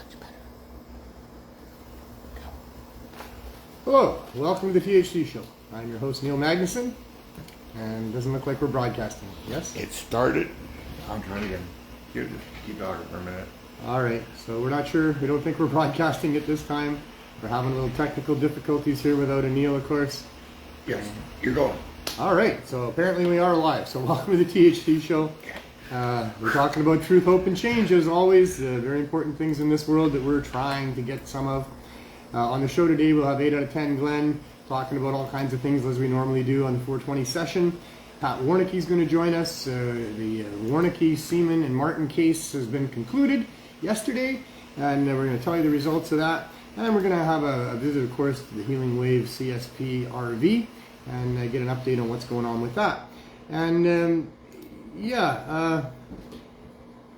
Much better. Go. Hello, welcome to the THC Show. I'm your host, Neil Magnuson, and it doesn't look like we're broadcasting. Yes? It started. I'm trying again. Here, just keep talking for a minute. All right, so we're not sure. We don't think we're broadcasting at this time. We're having a little technical difficulties here without a Neil, of course. Yes, you're going. All right, so apparently we are live. So welcome to the THC Show. We're talking about truth, hope, and change, as always. Very important things in this world that we're trying to get some of. On the show today, we'll have 8 out of 10 Glenn talking about all kinds of things as we normally do on the 420 session. Pat Warnecke is going to join us. The Warnecke, Seaman, and Martin case has been concluded yesterday, and we're going to tell you the results of that. And we're going to have a visit, of course, to the Healing Wave CSP RV and get an update on what's going on with that. And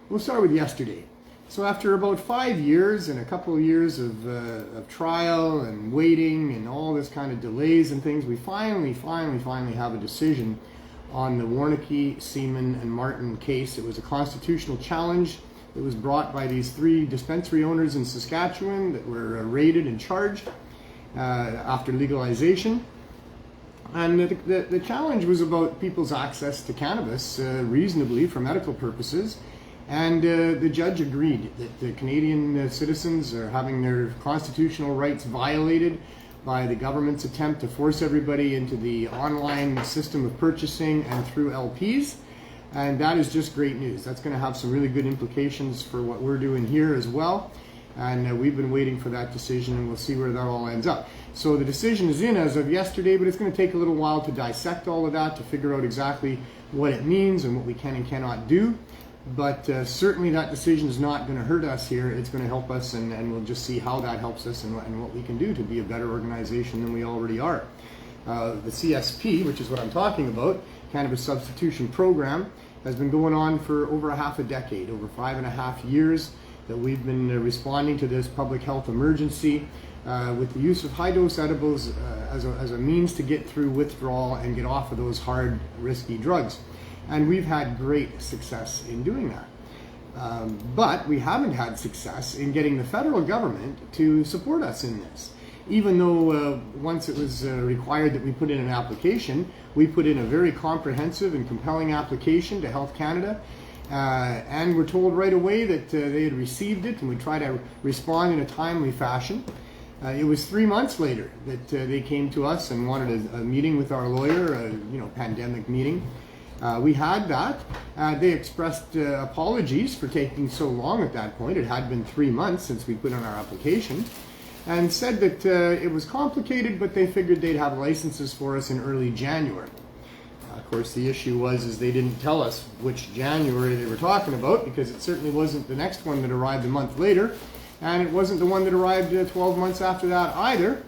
we'll start with yesterday. So after about 5 years and a couple of years of trial and waiting and all this kind of delays and things, we finally have a decision on the Warnecke, Seaman, and Martin case. It was a constitutional challenge that was brought by these 3 dispensary owners in Saskatchewan that were raided and charged after legalization. And the challenge was about people's access to cannabis reasonably for medical purposes. And the judge agreed that the Canadian citizens are having their constitutional rights violated by the government's attempt to force everybody into the online system of purchasing and through LPs. And that is just great news. That's going to have some really good implications for what we're doing here as well. And we've been waiting for that decision, and we'll see where that all ends up. So the decision is in as of yesterday, but it's going to take a little while to dissect all of that, to figure out exactly what it means and what we can and cannot do. But certainly that decision is not going to hurt us here. It's going to help us, and we'll just see how that helps us and what we can do to be a better organization than we already are. The CSP, which is what I'm talking about, Cannabis Substitution Program, has been going on for over a half a decade, over 5.5 years that we've been responding to this public health emergency with the use of high-dose edibles as a means to get through withdrawal and get off of those hard, risky drugs. And we've had great success in doing that. But we haven't had success in getting the federal government to support us in this. Even though once it was required that we put in an application, we put in a very comprehensive and compelling application to Health Canada. And we're told right away that they had received it, and we try to respond in a timely fashion. It was 3 months later that they came to us and wanted a meeting with our lawyer, a pandemic meeting. We had that. They expressed apologies for taking so long at that point. It had been 3 months since we put in our application, and said that it was complicated, but they figured they'd have licenses for us in early January. Of course, the issue was they didn't tell us which January they were talking about, because it certainly wasn't the next one that arrived a month later, and it wasn't the one that arrived 12 months after that either.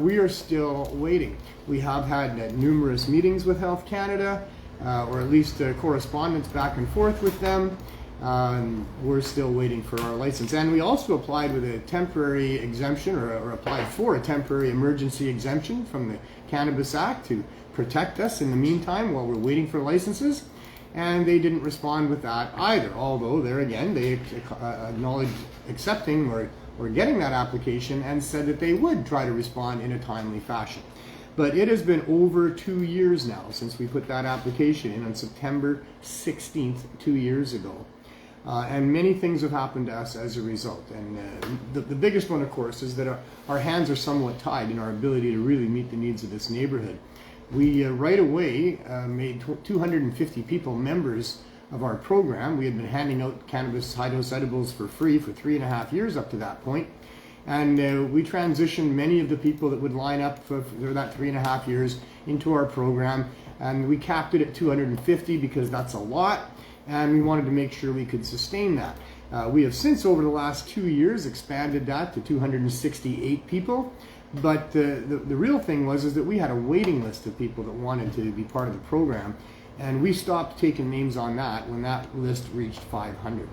We are still waiting. We have had numerous meetings with Health Canada, or at least correspondence back and forth with them. We're still waiting for our license. And we also applied with a temporary exemption, or applied for a temporary emergency exemption from the Cannabis Act to protect us in the meantime while we're waiting for licenses. And they didn't respond with that either, although there again they acknowledged accepting or getting that application and said that they would try to respond in a timely fashion. But it has been over 2 years now since we put that application in on September 16th, 2 years ago. And many things have happened to us as a result. And the biggest one, of course, is that our hands are somewhat tied in our ability to really meet the needs of this neighborhood. We right away made 250 people members of our program. We had been handing out cannabis high-dose edibles for free for 3.5 years up to that point. And we transitioned many of the people that would line up for that 3.5 years into our program. And we capped it at 250 because that's a lot. And we wanted to make sure we could sustain that. We have since, over the last 2 years, expanded that to 268 people. But the real thing was that we had a waiting list of people that wanted to be part of the program. And we stopped taking names on that when that list reached 500.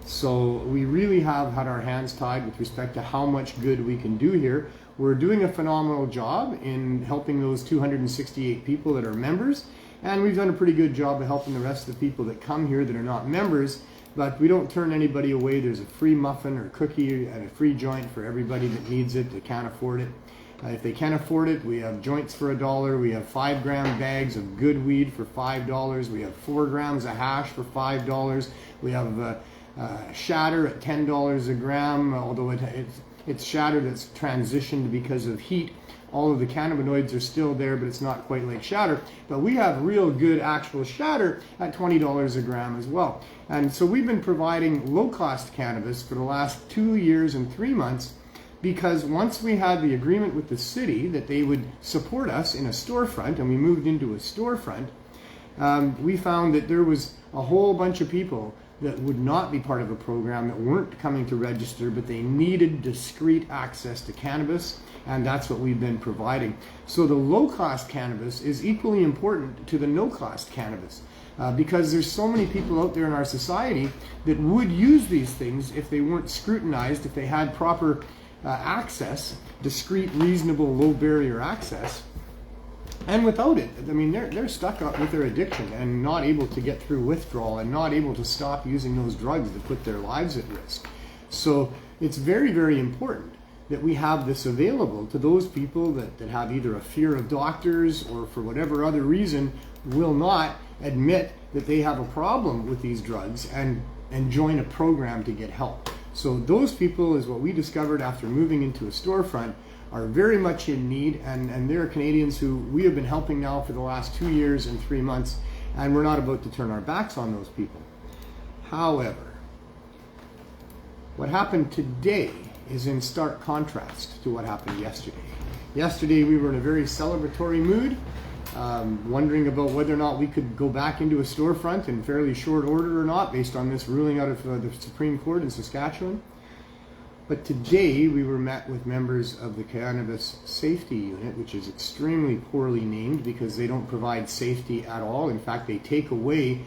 So we really have had our hands tied with respect to how much good we can do here. We're doing a phenomenal job in helping those 268 people that are members, and we've done a pretty good job of helping the rest of the people that come here that are not members but we don't turn anybody away. There's a free muffin or cookie and a free joint for everybody that needs it, that can't afford it. If they can afford it, we have joints for $1. We have 5-gram bags of good weed for $5. We have 4 grams of hash for $5. We have shatter at $10 a gram, although it's shatter that's transitioned because of heat. All of the cannabinoids are still there, but it's not quite like shatter. But we have real good actual shatter at $20 a gram as well. And so we've been providing low-cost cannabis for the last 2 years and 3 months, because once we had the agreement with the city that they would support us in a storefront, and we moved into a storefront, we found that there was a whole bunch of people that would not be part of a program, that weren't coming to register, but they needed discreet access to cannabis, and that's what we've been providing. So the low-cost cannabis is equally important to the no-cost cannabis, because there's so many people out there in our society that would use these things if they weren't scrutinized, if they had proper access, discreet, reasonable, low barrier access. And without it, I mean, they're stuck up with their addiction and not able to get through withdrawal and not able to stop using those drugs that put their lives at risk. So it's very, very important that we have this available to those people that have either a fear of doctors or for whatever other reason will not admit that they have a problem with these drugs and join a program to get help. So those people is what we discovered after moving into a storefront are very much in need, and there are Canadians who we have been helping now for the last 2 years and 3 months, and we're not about to turn our backs on those people. However, what happened today is in stark contrast to what happened yesterday. Yesterday we were in a very celebratory mood, wondering about whether or not we could go back into a storefront in fairly short order or not, based on this ruling out of the Supreme Court in Saskatchewan. But today we were met with members of the Cannabis Safety Unit, which is extremely poorly named because they don't provide safety at all. In fact, they take away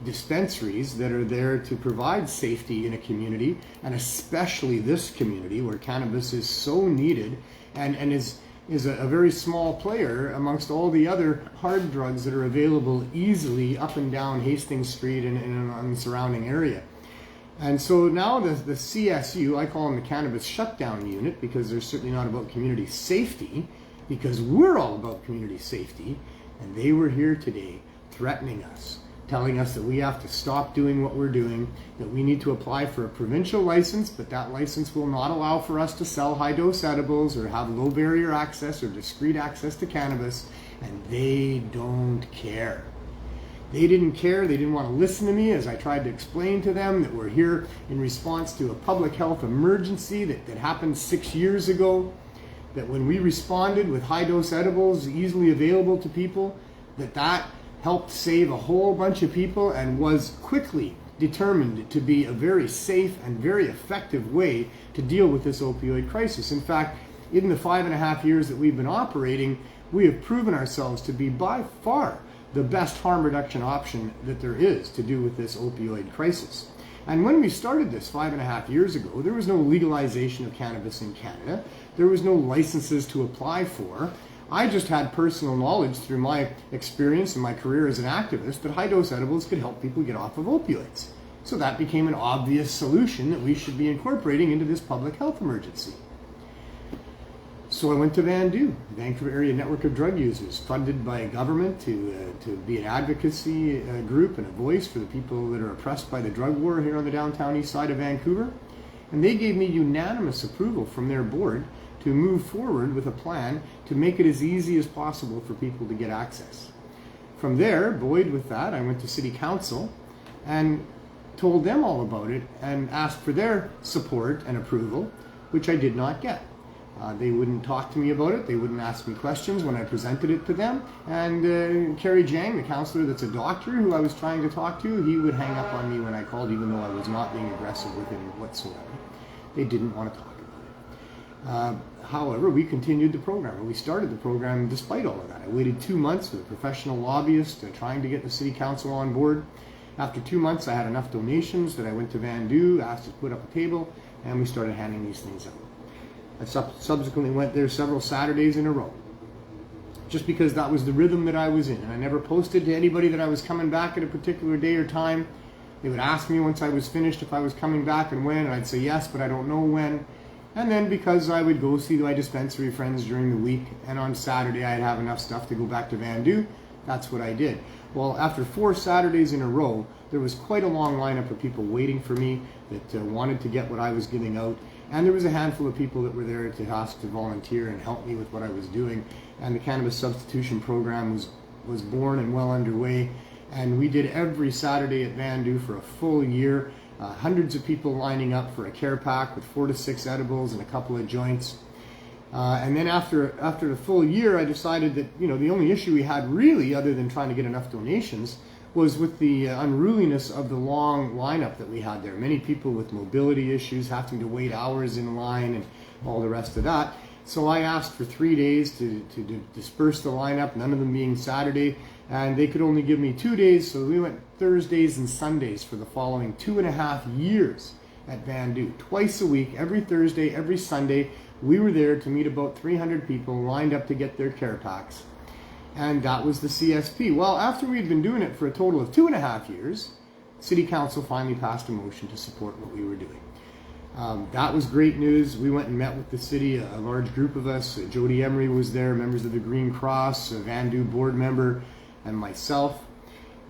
dispensaries that are there to provide safety in a community, and especially this community where cannabis is so needed and is a very small player amongst all the other hard drugs that are available easily up and down Hastings Street and the surrounding area. And so now the CSU, I call them the Cannabis Shutdown Unit, because they're certainly not about community safety, because we're all about community safety, and they were here today threatening us, telling us that we have to stop doing what we're doing, that we need to apply for a provincial license, but that license will not allow for us to sell high-dose edibles or have low barrier access or discreet access to cannabis, and they don't care. They didn't care. They didn't want to listen to me as I tried to explain to them that we're here in response to a public health emergency that happened 6 years ago, that when we responded with high-dose edibles easily available to people, that helped save a whole bunch of people and was quickly determined to be a very safe and very effective way to deal with this opioid crisis. In fact, in the 5.5 years that we've been operating, we have proven ourselves to be by far the best harm reduction option that there is to do with this opioid crisis. And when we started this 5.5 years ago, there was no legalization of cannabis in Canada. There was no licenses to apply for. I just had personal knowledge through my experience and my career as an activist that high-dose edibles could help people get off of opioids. So that became an obvious solution that we should be incorporating into this public health emergency. So I went to Vancouver Area Network of Drug Users, funded by government to be an advocacy group and a voice for the people that are oppressed by the drug war here on the downtown east side of Vancouver. And they gave me unanimous approval from their board to move forward with a plan to make it as easy as possible for people to get access. From there, buoyed with that, I went to City Council and told them all about it and asked for their support and approval, which I did not get. They wouldn't talk to me about it. They wouldn't ask me questions when I presented it to them. And Kerry Jang, the councillor that's a doctor who I was trying to talk to, he would hang up on me when I called, even though I was not being aggressive with him whatsoever. They didn't want to talk about it. However, we continued the program, and we started the program despite all of that. I waited 2 months with a professional lobbyist trying to get the City Council on board. After 2 months, I had enough donations that I went to Vandu, asked to put up a table, and we started handing these things out. I subsequently went there several Saturdays in a row, just because that was the rhythm that I was in. And I never posted to anybody that I was coming back at a particular day or time. They would ask me once I was finished if I was coming back and when, and I'd say yes, but I don't know when. And then because I would go see my dispensary friends during the week, and on Saturday I'd have enough stuff to go back to Vandu, that's what I did. Well, after 4 Saturdays in a row, there was quite a long lineup of people waiting for me that wanted to get what I was giving out. And there was a handful of people that were there to ask to volunteer and help me with what I was doing. And the Cannabis Substitution Program was born and well underway. And we did every Saturday at Vandu for a full year. Hundreds of people lining up for a care pack with 4 to 6 edibles and a couple of joints. And then after the full year, I decided that, you know, the only issue we had really, other than trying to get enough donations, was with the unruliness of the long lineup that we had there. Many people with mobility issues, having to wait hours in line and all the rest of that. So I asked for 3 days to disperse the lineup, none of them being Saturday, and they could only give me 2 days, so we went Thursdays and Sundays for the following 2.5 years at Vandu. Twice a week, every Thursday, every Sunday, we were there to meet about 300 people lined up to get their care packs. And that was the CSP. Well, after we had been doing it for a total of 2.5 years, City Council finally passed a motion to support what we were doing. That was great news. We went and met with the city, a large group of us. Jody Emery was there, members of the Green Cross, a Vandu board member, and myself.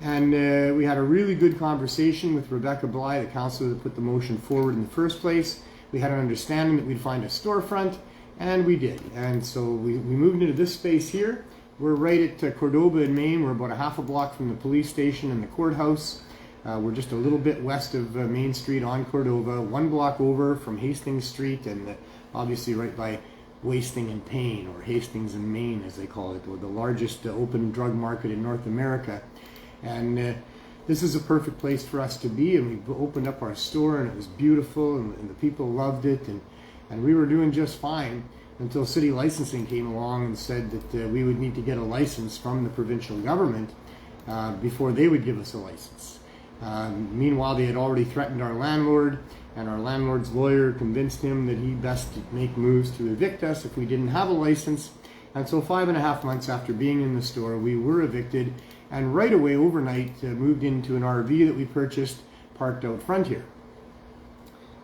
And we had a really good conversation with Rebecca Bly, the councillor that put the motion forward in the first place. We had an understanding that we'd find a storefront, and we did. And so we moved into this space here. We're right at Cordoba in Maine. We're about a half a block from the police station and the courthouse. We're just a little bit west of Main Street on Cordoba, 1 block over from Hastings Street, and obviously right by Wasting and Payne, or Hastings and Maine as they call it, or the largest open drug market in North America. And this is a perfect place for us to be, and we opened up our store and it was beautiful, and the people loved it, and we were doing just fine until city licensing came along and said that we would need to get a license from the provincial government before they would give us a license. Meanwhile, they had already threatened our landlord, and our landlord's lawyer convinced him that he'd best make moves to evict us if we didn't have a license. And so 5.5 months after being in the store, we were evicted, and right away overnight moved into an RV that we purchased, parked out front here.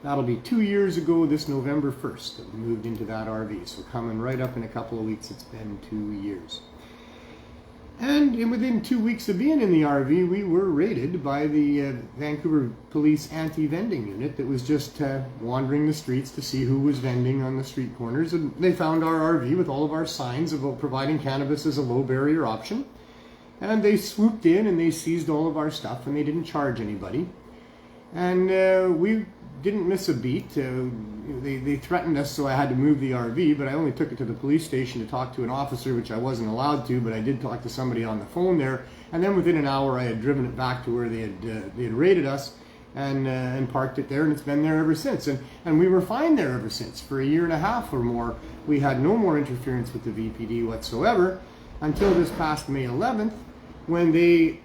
That'll be 2 years ago this November 1st that we moved into that RV. So coming right up in a couple of weeks, it's been 2 years. And within 2 weeks of being in the RV, we were raided by the Vancouver Police anti-vending unit that was just wandering the streets to see who was vending on the street corners. And they found our RV with all of our signs about providing cannabis as a low barrier option. And they swooped in and they seized all of our stuff, and they didn't charge anybody. And we didn't miss a beat. They threatened us, so I had to move the RV, but I only took it to the police station to talk to an officer, which I wasn't allowed to, but I did talk to somebody on the phone there. And then within an hour, I had driven it back to where they had raided us and parked it there, and it's been there ever since. And we were fine there ever since. For 1.5 years or more, we had no more interference with the VPD whatsoever until this past May 11th, when they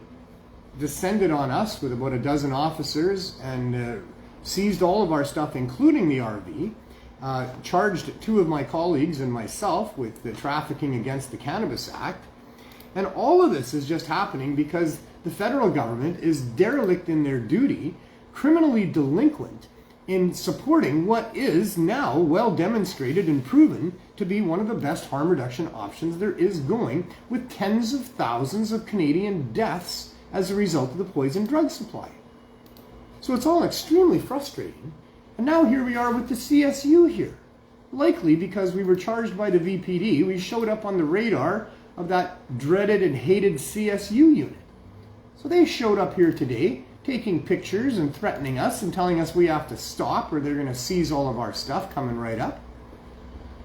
descended on us with about a dozen officers and seized all of our stuff, including the RV, charged 2 of my colleagues and myself with the trafficking against the Cannabis Act. And all of this is just happening because the federal government is derelict in their duty, criminally delinquent in supporting what is now well demonstrated and proven to be one of the best harm reduction options there is going, with tens of thousands of Canadian deaths as a result of the poison drug supply. So it's all extremely frustrating. And now here we are with the CSU here. Likely because we were charged by the VPD, we showed up on the radar of that dreaded and hated CSU unit. So they showed up here today, taking pictures and threatening us and telling us we have to stop or they're going to seize all of our stuff coming right up.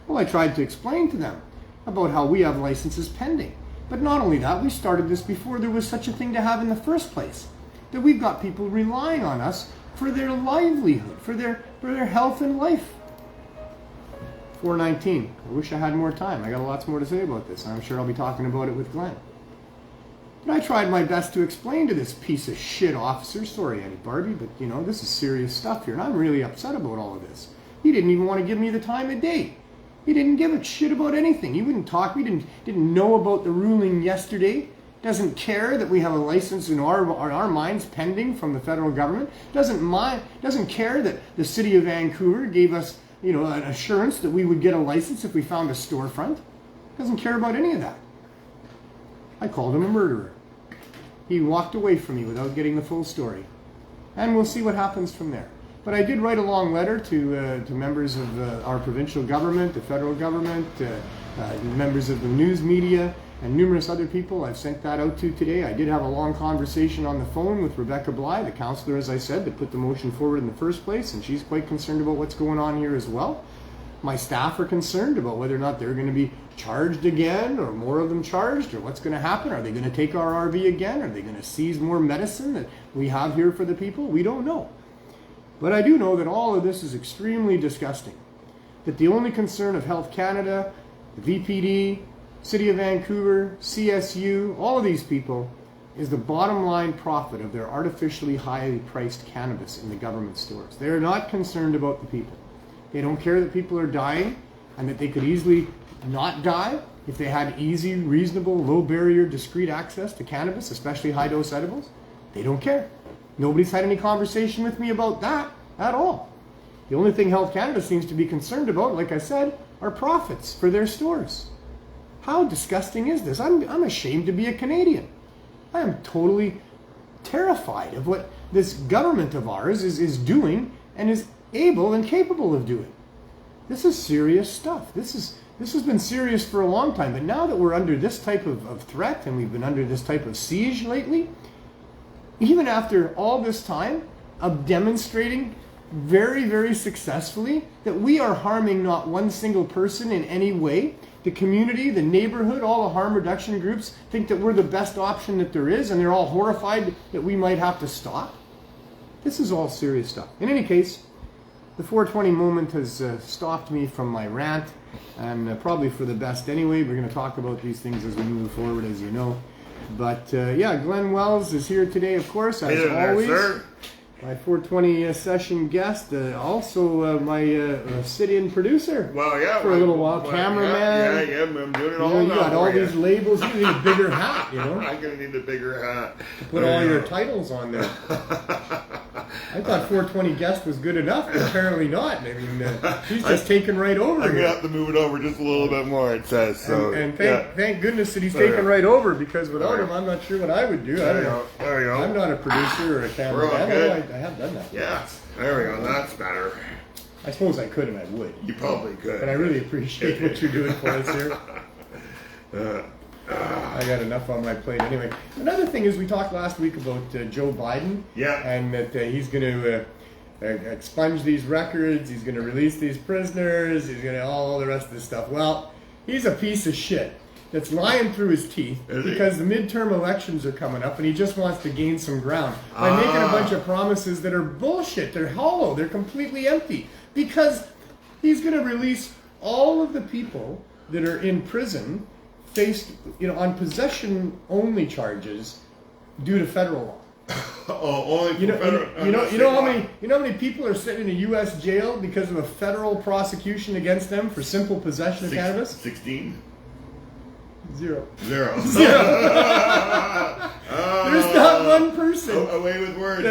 Well, I tried to explain to them about how we have licenses pending. But not only that, we started this before there was such a thing to have in the first place. That we've got people relying on us for their livelihood, for their health and life. 4:19. I wish I had more time. I got lots more to say about this. I'm sure I'll be talking about it with Glenn. But I tried my best to explain to this piece of shit officer, sorry Eddie Barbie, but you know, this is serious stuff here, and I'm really upset about all of this. He didn't even want to give me the time of day. He didn't give a shit about anything. He wouldn't talk. He didn't know about the ruling yesterday. doesn't care that we have a license in our minds pending from the federal government, doesn't care that the city of Vancouver gave us, an assurance that we would get a license if we found a storefront. Doesn't care about any of that. I called him a murderer. He walked away from me without getting the full story. And we'll see what happens from there. But I did write a long letter to members of our provincial government, the federal government, members of the news media, and numerous other people. I've sent that out to today. I did have a long conversation on the phone with Rebecca Bly, the councillor, as I said, that put the motion forward in the first place, and she's quite concerned about what's going on here as well. My staff are concerned about whether or not they're going to be charged again, or more of them charged, or what's going to happen. Are they going to take our RV again? Are they going to seize more medicine that we have here for the people? We don't know. But I do know that all of this is extremely disgusting. That the only concern of Health Canada, the VPD, City of Vancouver, CSU, all of these people, is the bottom line profit of their artificially highly priced cannabis in the government stores. They're not concerned about the people. They don't care that people are dying and that they could easily not die if they had easy, reasonable, low barrier, discreet access to cannabis, especially high dose edibles. They don't care. Nobody's had any conversation with me about that at all. The only thing Health Canada seems to be concerned about, like I said, are profits for their stores. How disgusting is this? I'm ashamed to be a Canadian. I am totally terrified of what this government of ours is doing and is able and capable of doing. This is serious stuff. This has been serious for a long time, but now that we're under this type of threat and we've been under this type of siege lately, even after all this time of demonstrating very, very successfully that we are harming not one single person in any way, the community, the neighborhood, all the harm reduction groups think that we're the best option that there is, and they're all horrified that we might have to stop. This is all serious stuff. In any case, the 420 moment has stopped me from my rant, and probably for the best anyway. We're going to talk about these things as we move forward, as you know. But yeah, Glenn Wells is here today, of course, as always. Sir. My 420 session guest, also my sit-in producer. Well, yeah. For a little while, cameraman. Yeah, I'm doing it all you now. got all these labels. You need a bigger hat, I'm going to need a bigger hat. To put all your titles on there. I thought 420 guest was good enough, but apparently not. I mean, he's just taking right over I'm here. going to have to move it over just a little bit more, it says. So, and thank goodness that he's taking right over, because without him, I'm not sure what I would do. There you go. I'm not a producer or a cameraman. I have done that. Yeah, there we go. That's better. I suppose I could and I would. You probably could. But I really appreciate what you're doing for us here. I got enough on my plate anyway. Another thing is, we talked last week about Joe Biden. Yeah. And that he's going to expunge these records. He's going to release these prisoners. He's going to all the rest of this stuff. Well, he's a piece of shit that's lying through his teeth because the midterm elections are coming up and he just wants to gain some ground by making a bunch of promises that are bullshit. They're hollow. They're completely empty, because he's going to release all of the people that are in prison faced, on possession-only charges due to federal law. Only for federal. You know how many people are sitting in a U.S. jail because of a federal prosecution against them for simple possession of cannabis? 16. Zero. Zero. There's not one person. Away with words.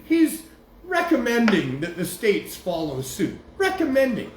He's recommending that the states follow suit. Recommending.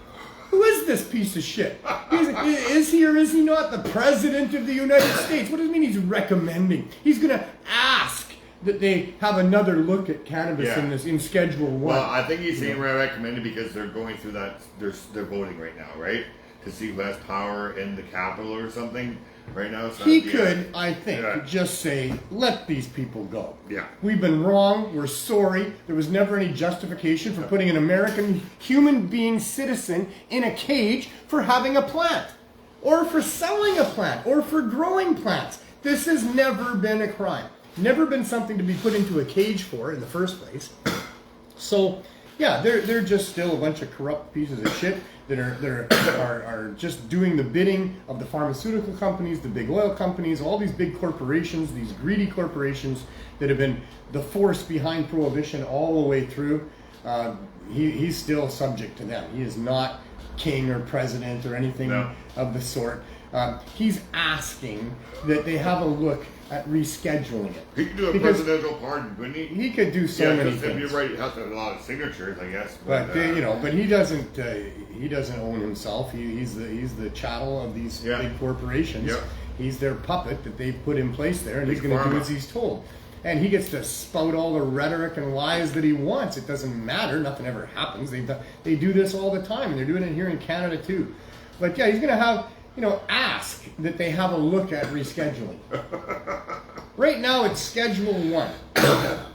Who is this piece of shit? Is he or is he not the president of the United States? What does it mean he's recommending? He's going to ask that they have another look at cannabis in Schedule 1. Well, I think he's saying recommended because they're going through that. They're voting right now, right? To see who has power in the capital or something right now. So he could, I think, just say, let these people go. Yeah. We've been wrong. We're sorry. There was never any justification for putting an American human being citizen in a cage for having a plant, or for selling a plant, or for growing plants. This has never been a crime. Never been something to be put into a cage for in the first place. So, yeah, they're just still a bunch of corrupt pieces of shit that are just doing the bidding of the pharmaceutical companies, the big oil companies, all these big corporations, these greedy corporations that have been the force behind prohibition all the way through. He's still subject to them. He is not king or president or anything of the sort. He's asking that they have a look at rescheduling it. He could do a Because presidential pardon, couldn't he? He could do so many because things. you're right, you have to have a lot of signatures, I guess. But but he doesn't own himself. He's the chattel of these big corporations. Yeah. He's their puppet that they've put in place there, and he's Big going to do pharma. as he's told. And he gets to spout all the rhetoric and lies that he wants. It doesn't matter. Nothing ever happens. They do this all the time, and they're doing it here in Canada too. But yeah, he's going to have, ask that they have a look at rescheduling. Right now it's Schedule 1,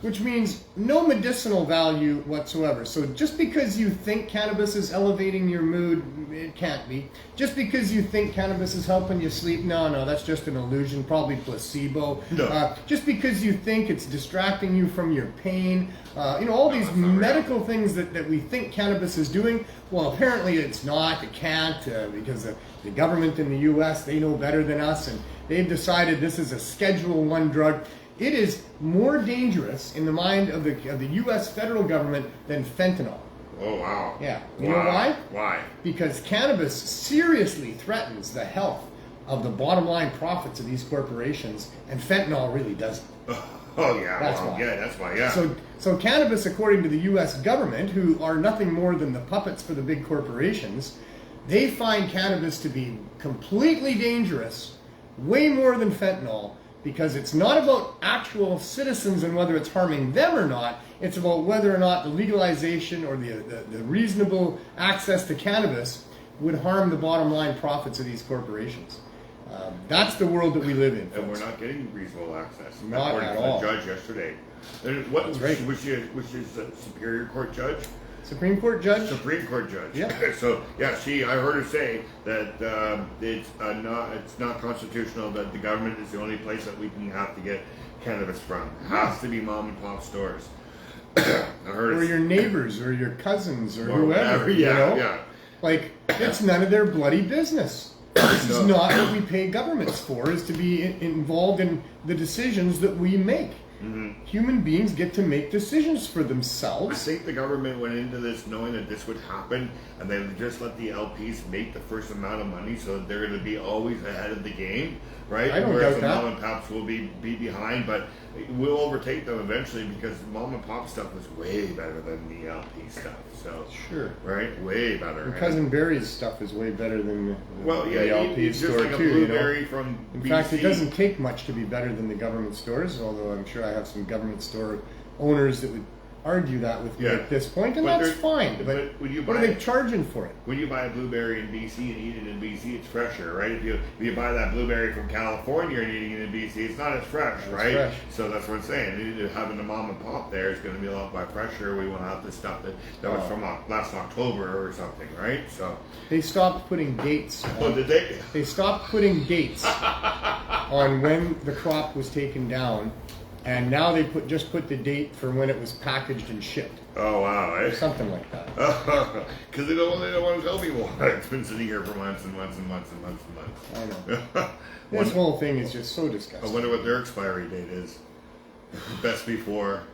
which means no medicinal value whatsoever. So just because you think cannabis is elevating your mood, it can't be. Just because you think cannabis is helping you sleep, no, that's just an illusion, probably placebo. No. Just because you think it's distracting you from your pain, all these medical things that we think cannabis is doing, well, apparently it's not, it can't, because the government in the U.S., they know better than us, and they've decided this is a Schedule 1 drug. It is more dangerous in the mind of the U.S. federal government than fentanyl. Oh, wow. Yeah. You know why? Why? Because cannabis seriously threatens the health of the bottom line profits of these corporations, and fentanyl really doesn't. Oh, yeah. That's why. Yeah, that's why, yeah. So cannabis, according to the U.S. government, who are nothing more than the puppets for the big corporations, they find cannabis to be completely dangerous, way more than fentanyl, because it's not about actual citizens and whether it's harming them or not. It's about whether or not the legalization or the reasonable access to cannabis would harm the bottom line profits of these corporations. That's the world that we live in, folks. And we're not getting reasonable access. Not according at to all. the judge yesterday. And what, That's right. Which is a Superior Court judge? Supreme Court judge? Supreme Court judge. Yeah. So yeah, I heard her say that it's not constitutional that the government is the only place that we can have to get cannabis from. It has to be mom and pop stores. I heard Or your neighbors, or your cousins, or whoever. whatever. Yeah, yeah. Like, it's none of their bloody business. This is not what we pay governments for, is to be involved in the decisions that we make. Mm-hmm. Human beings get to make decisions for I themselves. think the government went into this knowing that this would happen, and they just let the LPs make the first amount of money, so that they're going to be always ahead of the game, right? I don't Whereas doubt the that. mom and pops will be behind, but we'll overtake them eventually because mom and pop stuff is way better than the LP stuff. So Sure. right, way better. And Cousin Barry's stuff is way better than the LP it's just store like a too. blueberry from In BC. fact, it doesn't take much to be better than the government stores, although I'm sure I have some government store owners that would argue that with me Yeah. at this point, and But that's they're- fine. But but when you what buy are they it- charging for it? When you buy a blueberry in BC and eat it in BC, it's fresher, right? If you buy that blueberry from California and eating it in BC, it's not as fresh, Not as right? fresh. So that's what I'm saying. Having the mom and pop there is going to be a lot more fresher. We won't have this stuff that was from last October or something, right? So. They stopped putting dates. Oh, did they? They stopped putting dates on when the crop was taken down, and now they just put the date for when it was packaged and shipped, Oh wow! or something like that. Because they don't want to tell people it's been sitting here for months and months and months and months and months. I know. This whole thing is just so I disgusting. wonder what their expiry date is. Best before.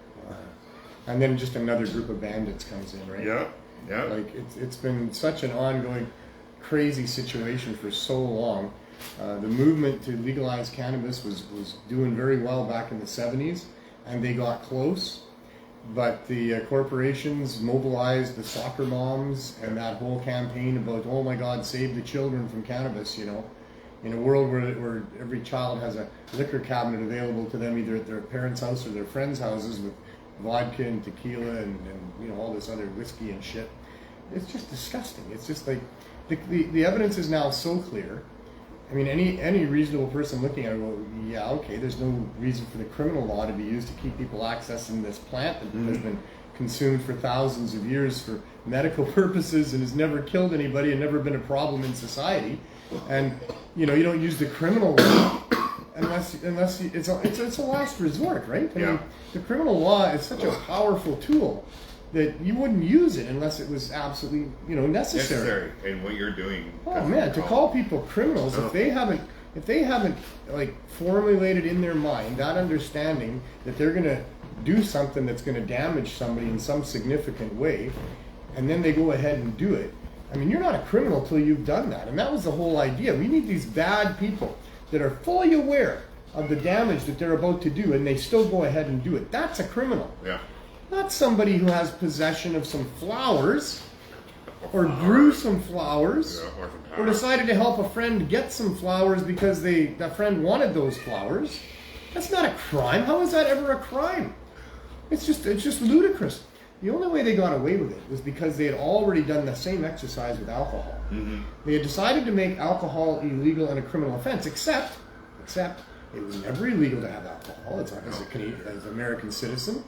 And then just another group of bandits comes in, right? Yeah, yeah. Like it's been such an ongoing, crazy situation for so long. The movement to legalize cannabis was doing very well back in the 70s, and they got close. But the corporations mobilized the soccer moms and that whole campaign about, oh my God, save the children from cannabis, in a world where every child has a liquor cabinet available to them, either at their parents' house or their friends' houses, with vodka and tequila and all this other whiskey and shit. It's just disgusting. It's just like the evidence is now so clear. I mean, any reasonable person looking at it will, yeah, okay, there's no reason for the criminal law to be used to keep people accessing this plant that has been consumed for thousands of years for medical purposes and has never killed anybody and never been a problem in society. And you don't use the criminal law unless it's a last resort, right? I mean, the criminal law is such a powerful tool that you wouldn't use it unless it was absolutely necessary. And what you're doing. Oh man, to call people criminals if they haven't like formulated in their mind that understanding that they're going to do something that's going to damage somebody in some significant way, and then they go ahead and do it. I I mean, you're not a criminal till you've done that. And that was the whole idea. We need these bad people that are fully aware of the damage that they're about to do, and they still go ahead and do it. That's a criminal. Yeah. Not somebody who has possession of some flowers, or grew some flowers, or decided to help a friend get some flowers because that friend wanted those flowers. That's not a crime. How is that ever a crime? It's just ludicrous. The only way they got away with it was because they had already done the same exercise with alcohol. Mm-hmm. They had decided to make alcohol illegal and a criminal offense, except it was never illegal to have alcohol as an American citizen.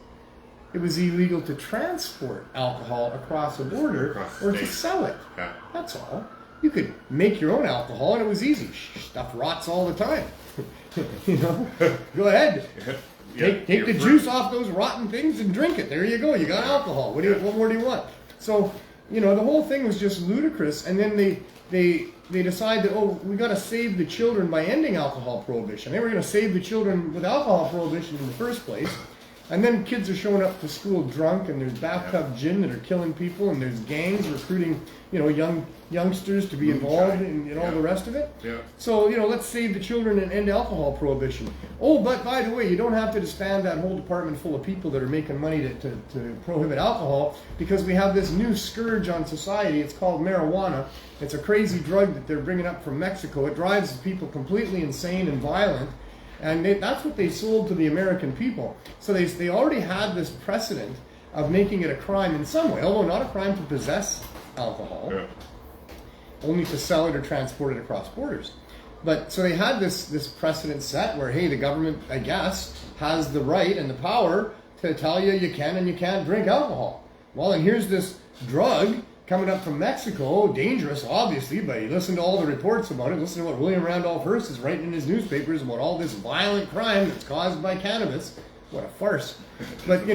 It was illegal to transport alcohol across a border or to sell it. Yeah. That's all. You could make your own alcohol and it was easy. Stuff rots all the time. Go ahead. Take the juice off those rotten things and drink it. There you go. You got alcohol. What more do you want? So, the whole thing was just ludicrous. And then they decide that, we got to save the children by ending alcohol prohibition. They were going to save the children with alcohol prohibition in the first place. And then kids are showing up to school drunk, and there's bathtub gin that are killing people, and there's gangs recruiting, youngsters to be involved in all the rest of it. Yeah. So, let's save the children and end alcohol prohibition. Oh, but by the way, you don't have to disband that whole department full of people that are making money to prohibit alcohol, because we have this new scourge on society. It's called marijuana. It's a crazy drug that they're bringing up from Mexico. It drives people completely insane and violent. And that's what they sold to the American people. So they already had this precedent of making it a crime in some way, although not a crime to possess alcohol, only to sell it or transport it across borders. But so they had this precedent set where, hey, the government, I guess, has the right and the power to tell you can and you can't drink alcohol. Well, and here's this drug coming up from Mexico, dangerous, obviously, but you listen to all the reports about it, listen to what William Randolph Hearst is writing in his newspapers about all this violent crime that's caused by cannabis. What a farce. But,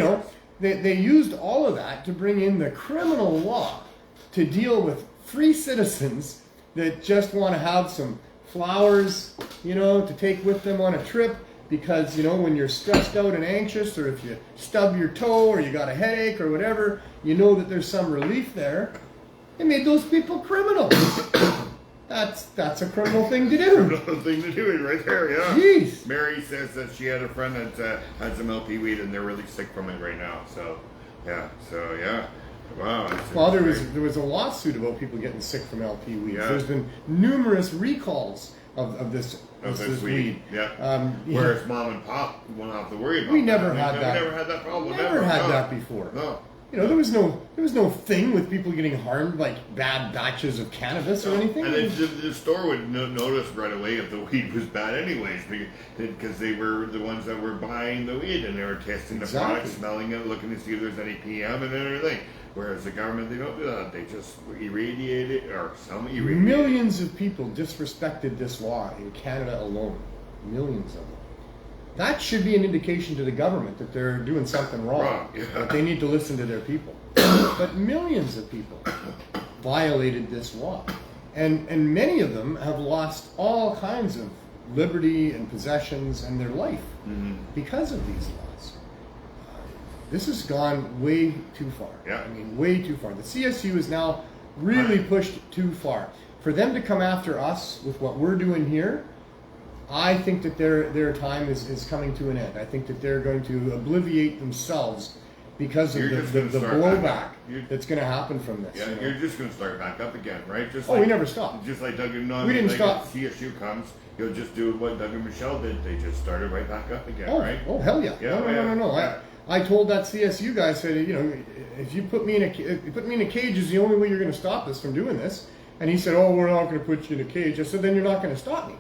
they used all of that to bring in the criminal law to deal with free citizens that just want to have some flowers, to take with them on a trip, because, when you're stressed out and anxious, or if you stub your toe or you got a headache or whatever, that there's some relief there. They made those people criminals. That's a criminal thing to do. Criminal thing to do right there, yeah. Jeez. Mary says that she had a friend that had some LP weed and they're really sick from it right now. So, yeah. Wow. Well, there was a lawsuit about people getting sick from LP weed. Yeah. There's been numerous recalls of this weed. Yeah. Whereas mom and pop won't have to worry about that. We never had that problem. Never had that before. No. There was no thing with people getting harmed by bad batches of cannabis or anything. And the store would notice right away if the weed was bad anyways, because they were the ones that were buying the weed and they were testing the product, smelling it, looking to see if there's any PM and everything. Whereas the government, they don't do that. They just irradiate it, or some irradiate. Millions of people disrespected this law in Canada alone. Millions of them. That should be an indication to the government that they're doing something wrong. That they need to listen to their people. But millions of people violated this law. And many of them have lost all kinds of liberty and possessions and their life because of these laws. This has gone way too far. Yeah. I mean, way too far. The CSU is now really pushed too far. For them to come after us with what we're doing here, I think that their time is coming to an end. I think that they're going to obliviate themselves because of the blowback that's going to happen from this. Yeah, you're just going to start back up again, right? We never stopped. Just like Doug and we didn't stop. CSU comes, you'll just do what Doug and Michelle did. They just started right back up again, right? Oh, hell yeah. No. Yeah. I told that CSU guy, I said, if you put me in a cage is the only way you're going to stop us from doing this. And he said, we're not going to put you in a cage. I said, then you're not going to stop me.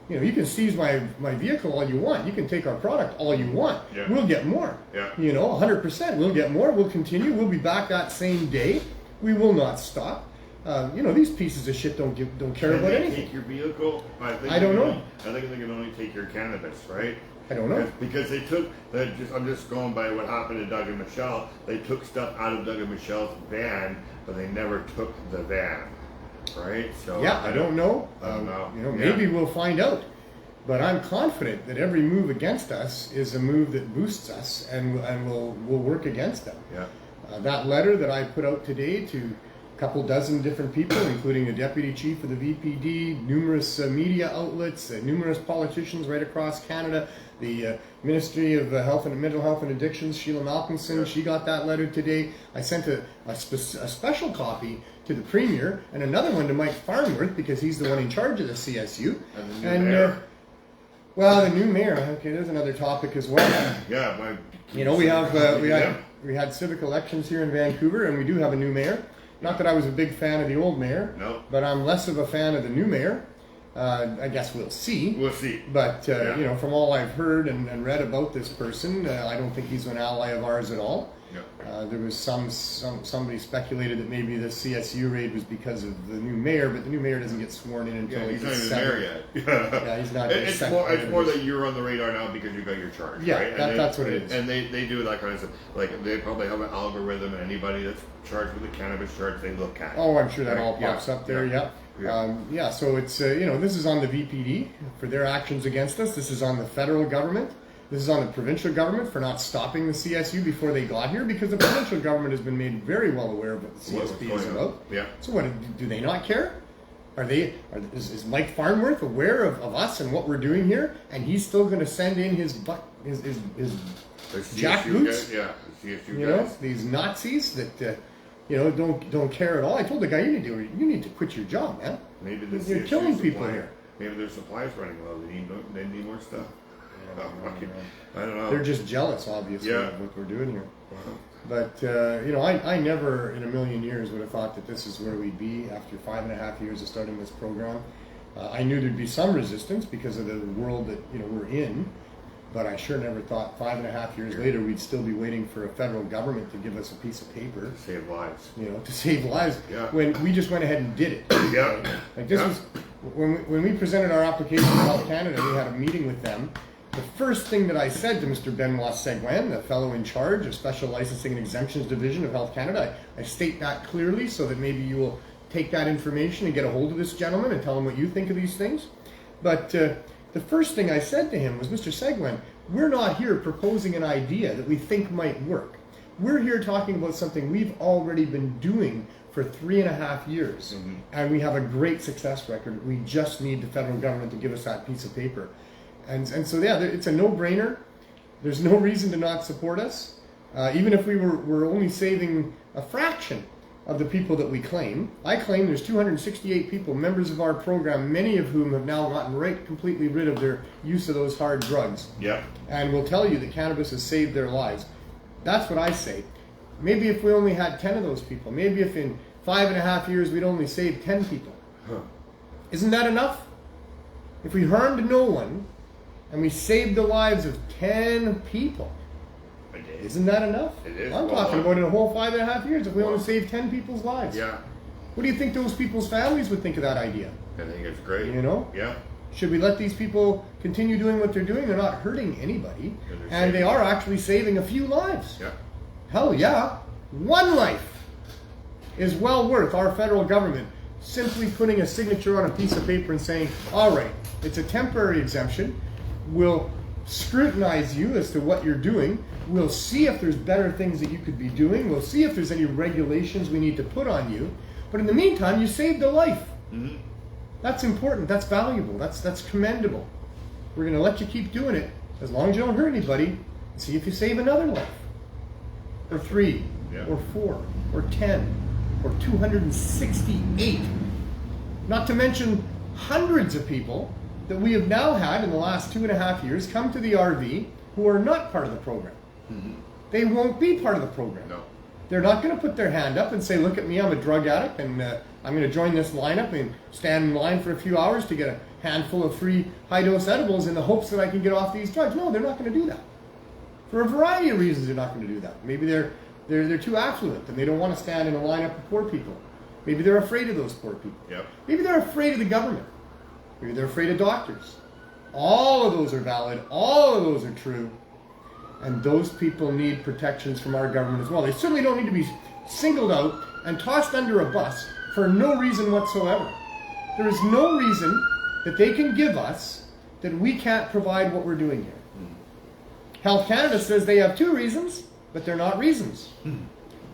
You can seize my vehicle all you want. You can take our product all you want. Yeah. We'll get more. Yeah. 100%. We'll get more. We'll continue. We'll be back that same day. We will not stop. These pieces of shit don't care about anything. Can they take your vehicle? I don't know. I think they can only take your cannabis, right? I don't know. Because they took, I'm just going by what happened to Doug and Michelle. They took stuff out of Doug and Michelle's van, but they never took the van. Right? So yeah, I don't know. Maybe we'll find out. But I'm confident that every move against us is a move that boosts us and will work against them. Yeah. That letter that I put out today to couple dozen different people, including the deputy chief of the VPD, numerous media outlets, numerous politicians right across Canada, the Ministry of Health and Mental Health and Addictions, Sheila Malcolmson, she got that letter today. I sent a special copy to the Premier and another one to Mike Farnworth because he's the one in charge of the CSU. And the new mayor. Well, the new mayor. Okay, there's another topic as well. Yeah, we had civic elections here in Vancouver, and we do have a new mayor. Not that I was a big fan of the old mayor, no, but I'm less of a fan of the new mayor. I guess we'll see. We'll see. But you know, from all I've heard and read about this person, I don't think he's an ally of ours at all. No. There was somebody speculated that maybe the CSU raid was because of the new mayor, but the new mayor doesn't get sworn in until he's not even December. there yet. Yeah, he's not. It's more that you're on the radar now because you got your charge. Yeah, right? that's what it is. And they do that kind of stuff. Like they probably have an algorithm, and anybody that's charged with a cannabis charge, they look at. Oh, I'm sure that right? all pops up there. Yeah. So it's you know, this is on the VPD for their actions against us. This is on the federal government. This is on the provincial government for not stopping the CSU before they got here, because the provincial government has been made very well aware of what the CSP is about. Yeah. So what, do they not care? Is Mike Farnworth aware of us and what we're doing here, and he's still going to send in his jackboots? CSU you know, these Nazis that you know don't care at all. I told the guy, you need to quit your job, man. Maybe you're killing people here. Maybe their supply's running low. They need more stuff. I don't know. They're just jealous, obviously, of what we're doing here. But you know, I never in a million years would have thought that this is where we'd be after 5.5 years of starting this program. I knew there'd be some resistance because of the world that we're in, but I sure never thought 5.5 years later we'd still be waiting for a federal government to give us a piece of paper to save lives. To save lives. When we just went ahead and did it. Like this was when we presented our application to Health Canada. We had a meeting with them. The first thing that I said to Mr. Benoit Seguin, the fellow in charge of Special Licensing and Exemptions Division of Health Canada, I state that clearly so that maybe you will take that information and get a hold of this gentleman and tell him what you think of these things. But the first thing I said to him was, Mr. Seguin, we're not here proposing an idea that we think might work. We're here talking about something we've already been doing for 3.5 years, and we have a great success record. We just need the federal government to give us that piece of paper. And so it's a no-brainer. There's no reason to not support us, even if we were only saving a fraction of the people that we claim. I claim there's 268 people, members of our program, many of whom have now gotten completely rid of their use of those hard drugs. Yeah. And will tell you that cannabis has saved their lives. That's what I say. Maybe if we only had 10 of those people, maybe if in 5.5 years we'd only saved 10 people. Isn't that enough? If we harmed no one, and we saved the lives of 10 people. Isn't that enough? It is. I'm talking about in a whole 5.5 years if we only saved 10 people's lives. Yeah. What do you think those people's families would think of that idea? I think it's great. Yeah. Should we let these people continue doing what they're doing? They're not hurting anybody. And they are actually saving a few lives. Yeah. Hell yeah. One life is well worth our federal government simply putting a signature on a piece of paper and saying, all right, it's a temporary exemption. We'll scrutinize you as to what you're doing. We'll see if there's better things that you could be doing. We'll see if there's any regulations we need to put on you. But in the meantime, you saved a life. That's important. That's valuable. That's commendable. We're going to let you keep doing it as long as you don't hurt anybody. See if you save another life. Or 3, or 4, or 10, or 268. Not to mention hundreds of people that we have now had in the last 2.5 years come to the RV who are not part of the program. They won't be part of the program. No. They're not going to put their hand up and say, look at me, I'm a drug addict, and I'm going to join this lineup and stand in line for a few hours to get a handful of free high-dose edibles in the hopes that I can get off these drugs. No, they're not going to do that. For a variety of reasons, they're not going to do that. Maybe they're too affluent and they don't want to stand in a lineup of poor people. Maybe they're afraid of those poor people. Yep. Maybe they're afraid of the government. Maybe they're afraid of doctors. All of those are valid. All of those are true. And those people need protections from our government as well. They certainly don't need to be singled out and tossed under a bus for no reason whatsoever. There is no reason that they can give us that we can't provide what we're doing here. Health Canada says they have 2 reasons, but they're not reasons.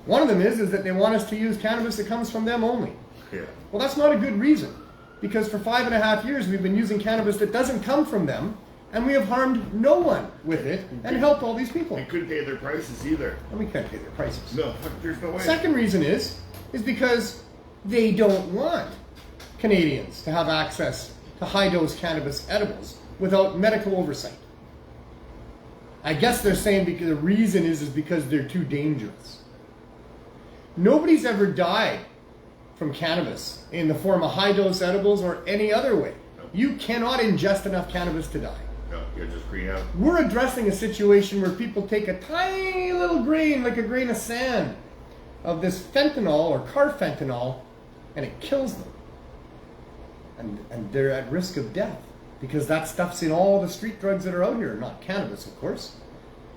One of them is that they want us to use cannabis that comes from them only. Yeah. Well, that's not a good reason, because for 5.5 years we've been using cannabis that doesn't come from them, and we have harmed no one with it and helped all these people. We couldn't pay their prices either. And we can't pay their prices. No, there's no way. Second reason is because they don't want Canadians to have access to high-dose cannabis edibles without medical oversight. I guess they're saying because the reason is because they're too dangerous. Nobody's ever died from cannabis in the form of high-dose edibles or any other way. No. You cannot ingest enough cannabis to die. No, you're just green out. We're addressing a situation where people take a tiny little grain, like a grain of sand, of this fentanyl or carfentanil, and it kills them. And they're at risk of death, because that stuff's in all the street drugs that are out here. Not cannabis, of course,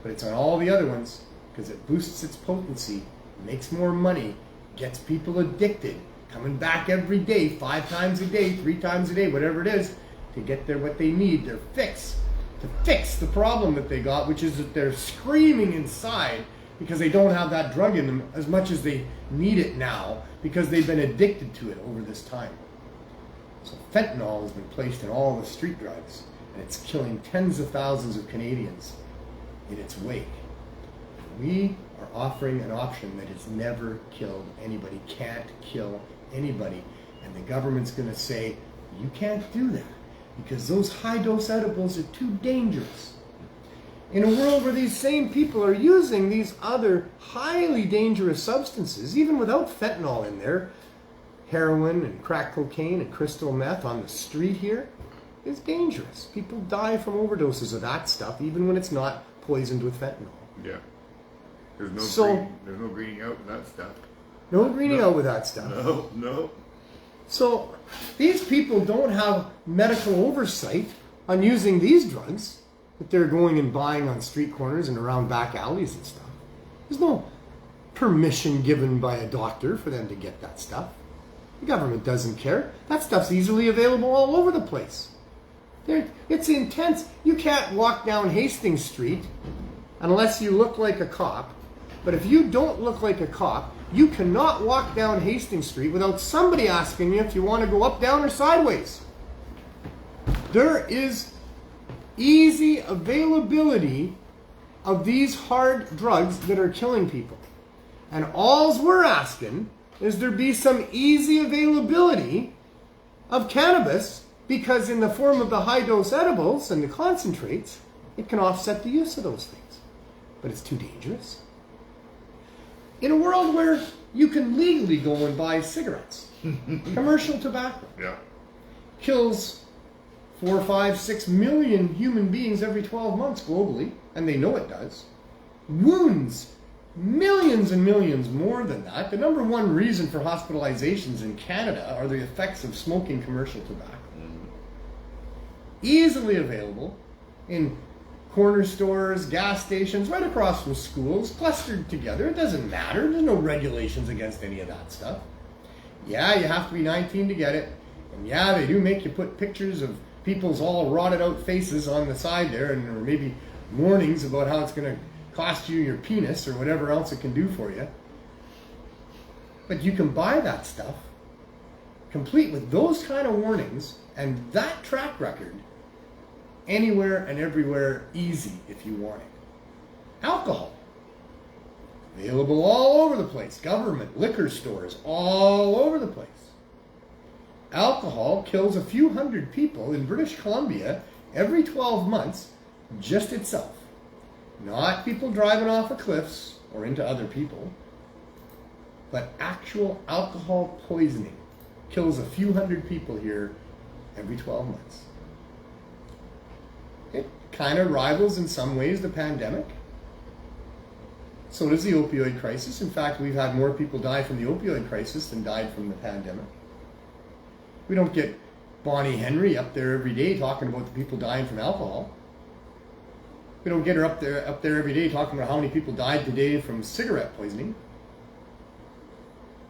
but it's on all the other ones, because it boosts its potency, makes more money, gets people addicted, coming back every day, 5 times a day, 3 times a day, whatever it is, to get what they need, their fix, to fix the problem that they got, which is that they're screaming inside because they don't have that drug in them as much as they need it now, because they've been addicted to it over this time. So fentanyl has been placed in all the street drugs, and it's killing tens of thousands of Canadians in its wake. We are offering an option that has never killed anybody, can't kill anybody, and the government's going to say, you can't do that, because those high-dose edibles are too dangerous. In a world where these same people are using these other highly dangerous substances, even without fentanyl in there, heroin and crack cocaine and crystal meth on the street here is dangerous. People die from overdoses of that stuff, even when it's not poisoned with fentanyl. Yeah. There's no greening out with that stuff. No greening out with that stuff. No. So these people don't have medical oversight on using these drugs that they're going and buying on street corners and around back alleys and stuff. There's no permission given by a doctor for them to get that stuff. The government doesn't care. That stuff's easily available all over the place. It's intense. You can't walk down Hastings Street unless you look like a cop. But if you don't look like a cop, you cannot walk down Hastings Street without somebody asking you if you want to go up, down, or sideways. There is easy availability of these hard drugs that are killing people. And all we're asking is there be some easy availability of cannabis, because in the form of the high-dose edibles and the concentrates, it can offset the use of those things. But it's too dangerous. In a world where you can legally go and buy cigarettes, commercial tobacco, kills 4, 5, 6 million human beings every 12 months globally, and they know it does. Wounds millions and millions more than that. The number one reason for hospitalizations in Canada are the effects of smoking commercial tobacco. Easily available in corner stores, gas stations, right across from schools, clustered together. It doesn't matter. There's no regulations against any of that stuff. Yeah, you have to be 19 to get it. And yeah, they do make you put pictures of people's all rotted out faces on the side there, and or maybe warnings about how it's going to cost you your penis or whatever else it can do for you. But you can buy that stuff complete with those kind of warnings and that track record anywhere and everywhere, easy if you want it. Alcohol, available all over the place. Government, liquor stores, all over the place. Alcohol kills a few hundred people in British Columbia every 12 months, just itself. Not people driving off of cliffs or into other people, but actual alcohol poisoning kills a few hundred people here every 12 months. It kind of rivals in some ways the pandemic. So does the opioid crisis. In fact, we've had more people die from the opioid crisis than died from the pandemic. We don't get Bonnie Henry up there every day talking about the people dying from alcohol. We don't get her up there every day talking about how many people died today from cigarette poisoning.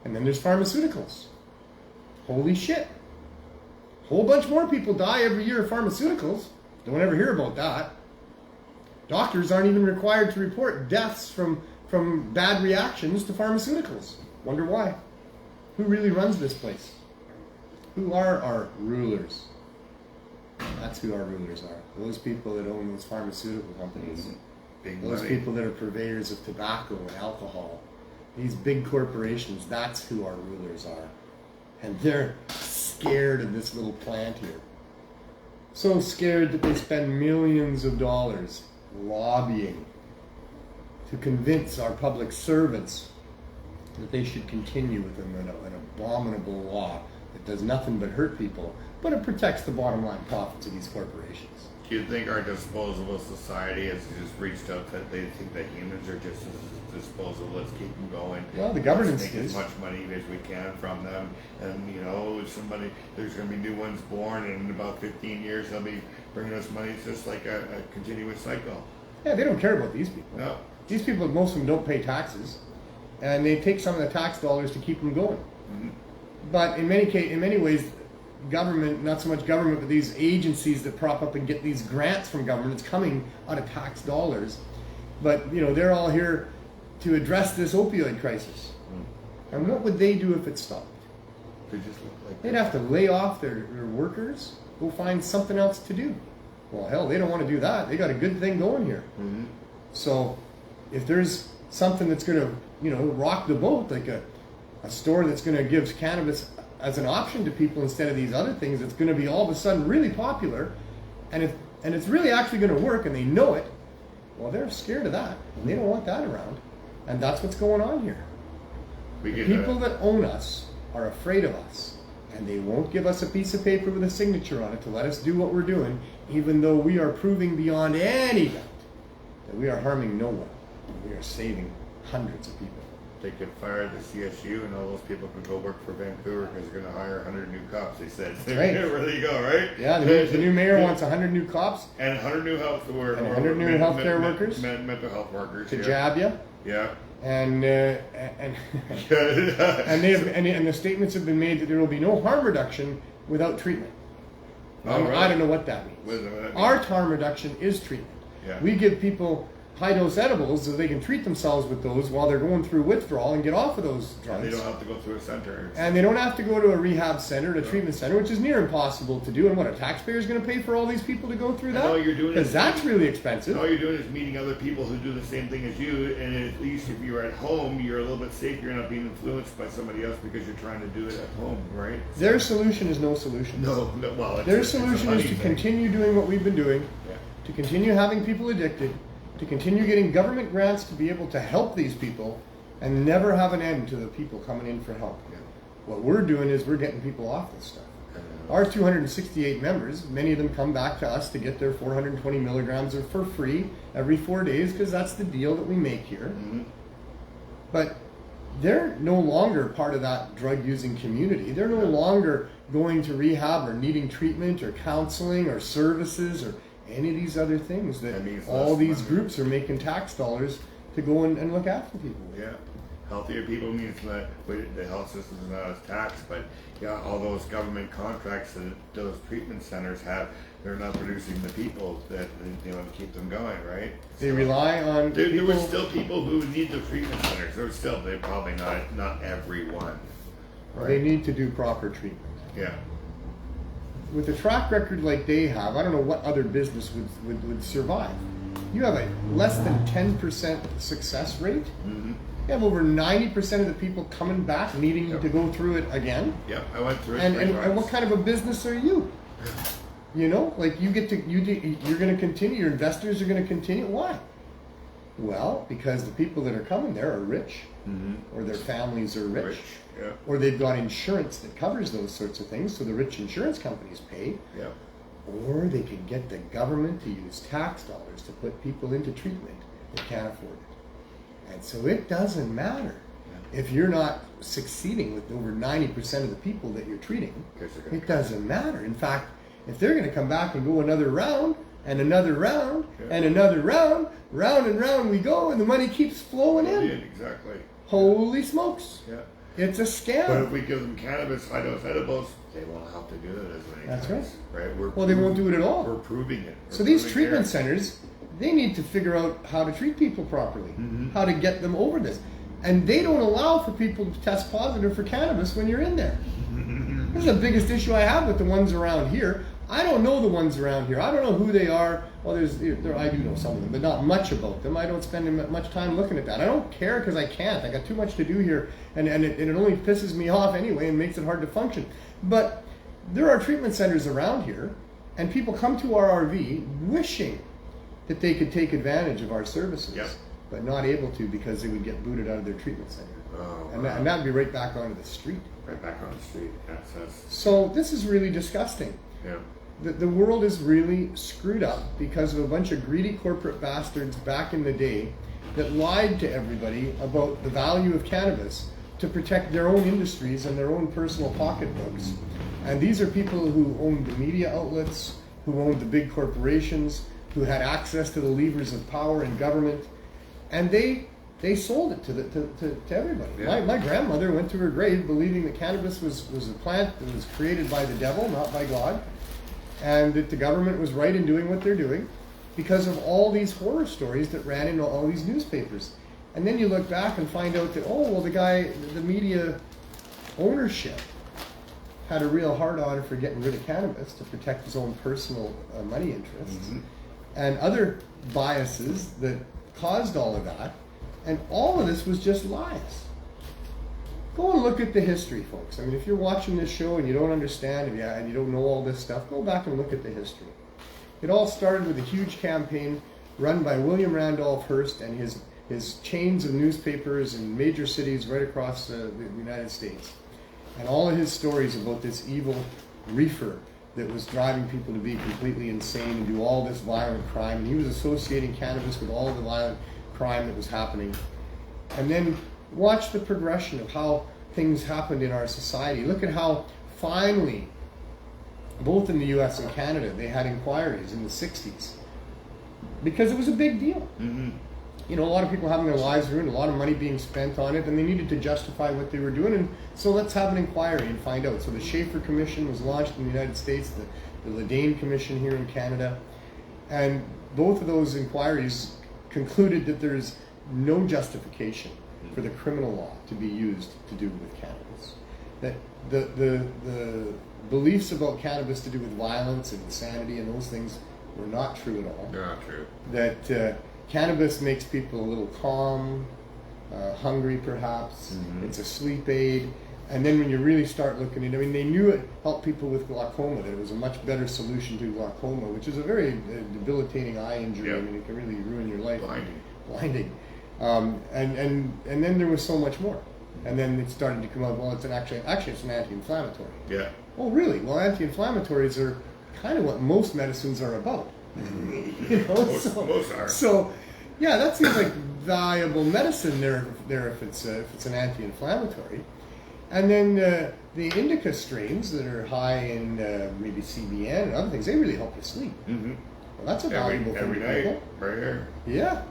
And then there's pharmaceuticals. Holy shit. A whole bunch more people die every year of pharmaceuticals. Don't ever hear about that. Doctors aren't even required to report deaths from from bad reactions to pharmaceuticals. Wonder why? Who really runs this place? Who are our rulers? That's who our rulers are. Those people that own those pharmaceutical companies. Big Those money. people that are purveyors of tobacco and alcohol. These big corporations, that's who our rulers are. And they're scared of this little plant here. So scared that they spend millions of dollars lobbying to convince our public servants that they should continue with an abominable law that does nothing but hurt people, but it protects the bottom line profits of these corporations. Do you think our disposable society has just reached out that they think that humans are just as disposable? Let's keep them going. Well, the governance Let's make is. as much money as we can from them. And, you know, there's going to be new ones born, and in about 15 years, they'll be bringing us money. It's just like a continuous cycle. Yeah, they don't care about these people. No. These people, most of them don't pay taxes, and they take some of the tax dollars to keep them going. Mm-hmm. But in many ways, government, not so much government, but these agencies that prop up and get these grants from government, it's coming out of tax dollars. But, you know, they're all here to address this opioid crisis. And what would they do if it stopped? They just look like They'd have to lay off their workers, go find something else to do. Well, hell, they don't want to do that. They got a good thing going here. Mm-hmm. So if there's something that's going to, you know, rock the boat, like a store that's going to give cannabis as an option to people instead of these other things, it's going to be all of a sudden really popular, and it's really actually going to work, and they know it. Well, they're scared of that, and they don't want that around, and that's what's going on here. The people that own us are afraid of us, and they won't give us a piece of paper with a signature on it to let us do what we're doing, even though we are proving beyond any doubt that we are harming no one. We are saving hundreds of people. They could fire the CSU, and all those people could go work for Vancouver because they're going to hire 100 new cops. They said, Right. Where do you go, right? Yeah, the new mayor wants 100 new cops And 100 new health and 100 new healthcare workers mental health workers to jab you, Yeah. and and the statements have been made that there will be no harm reduction without treatment. I don't know what that means. What does that mean? Our harm reduction is treatment. Yeah. We give people high-dose edibles so they can treat themselves with those while they're going through withdrawal and get off of those drugs. And they don't have to go through a center. And they don't have to go to a rehab center, a treatment center, which is near impossible to do. And what, a taxpayer is going to pay for all these people to go through that? all you're doing Because is- that's really expensive. All you're doing is meeting other people who do the same thing as you, and at least if you're at home, you're a little bit safe. You're not being influenced by somebody else because you're trying to do it at home, right? Their solution is no solution. No, well, it's Their it's a solution money is to thing. continue doing what we've been doing, Yeah. to continue having people addicted, to continue getting government grants to be able to help these people, and never have an end to the people coming in for help. Yeah. What we're doing is we're getting people off this stuff. Our 268 members, many of them come back to us to get their 420 milligrams for free every 4 days because that's the deal that we make here. Mhm. But they're no longer part of that drug using community. They're no longer going to rehab or needing treatment or counseling or services or any of these other things that That means all less these money. groups are making tax dollars to go and look after people. Yeah. Healthier people means that the health system is not as taxed, but yeah, all those government contracts that those treatment centers have, they're not producing the people that you know to keep them going, right? They rely on There people. were still people who need the treatment centers. There were still, they're probably not everyone. They need to do proper treatment. Yeah. With a track record like they have, I don't know what other business would survive. You have a less than 10% success rate. Mm-hmm. You have over 90% of the people coming back needing to go through it again. Yep. I went through it. And, 3 and, times. and what kind of a business are you? You know, like you're going to continue, your investors are going to continue. Why? Well, because the people that are coming there are rich, or their families are rich, Yeah. or they've got insurance that covers those sorts of things, so the rich insurance companies pay. Yeah. Or they can get the government to use tax dollars to put people into treatment that can't afford it. And so it doesn't matter if you're not succeeding with over 90% of the people that you're treating. It doesn't matter. In fact, if they're going to come back and go another round, and another round, and another round, round and round we go, and the money keeps flowing in. Yeah, exactly. Holy smokes. Yeah. It's a scam. But if we give them cannabis, high-dose edibles, they won't have to do it as many That's times. Right. Well, they won't do it at all. We're proving it. So these treatment centers, they need to figure out how to treat people properly, how to get them over this. And they don't allow for people to test positive for cannabis when you're in there. This is the biggest issue I have with the ones around here. I don't know the ones around here. I don't know who they are. Well, I do know some of them, but not much about them. I don't spend much time looking at that. I don't care because I can't. I got too much to do here, and it only pisses me off anyway and makes it hard to function. But there are treatment centers around here, and people come to our RV wishing that they could take advantage of our services, but not able to because they would get booted out of their treatment center. Oh, and that would be right back onto the street. Right back on the street. So this is really disgusting. Yeah. The world is really screwed up because of a bunch of greedy corporate bastards back in the day that lied to everybody about the value of cannabis to protect their own industries and their own personal pocketbooks. And these are people who owned the media outlets, who owned the big corporations, who had access to the levers of power in government, and they sold it to everybody. Yeah. My grandmother went to her grave believing that cannabis was a plant that was created by the devil, not by God, and that the government was right in doing what they're doing because of all these horror stories that ran in all these newspapers. And then you look back and find out that, the media ownership had a real hard-on for getting rid of cannabis to protect his own personal money interests, and other biases that caused all of that. And all of this was just lies. Go and look at the history, folks. I mean, if you're watching this show and you don't understand and you don't know all this stuff, go back and look at the history. It all started with a huge campaign run by William Randolph Hearst and his chains of newspapers in major cities right across the United States. And all of his stories about this evil reefer that was driving people to be completely insane and do all this violent crime. And he was associating cannabis with all the violent crime that was happening. And then watch the progression of how things happened in our society. Look at how finally, both in the US and Canada, they had inquiries in the 60s. Because it was a big deal. You know, a lot of people having their lives ruined, a lot of money being spent on it, and they needed to justify what they were doing. And so let's have an inquiry and find out. So the Schaefer Commission was launched in the United States, the Ledane Commission here in Canada. And both of those inquiries concluded that there's no justification for the criminal law to be used to do with cannabis. That the beliefs about cannabis to do with violence and insanity and those things were not true at all. They're not true. That cannabis makes people a little calm, hungry perhaps. It's a sleep aid. And then when you really start looking at it, I mean, they knew it helped people with glaucoma, that it was a much better solution to glaucoma, which is a very debilitating eye injury. I mean, it can really ruin your life. Blinding. And then there was so much more. And then it started to come out, well, it's it's an anti-inflammatory. Yeah. Oh, really? Well, anti-inflammatories are kind of what most medicines are about. You know, most are. So, yeah, that seems like valuable medicine there if it's an anti-inflammatory. And then the indica strains that are high in maybe CBN and other things, they really help you sleep. Well, that's a valuable thing. Every night, right here. Yeah.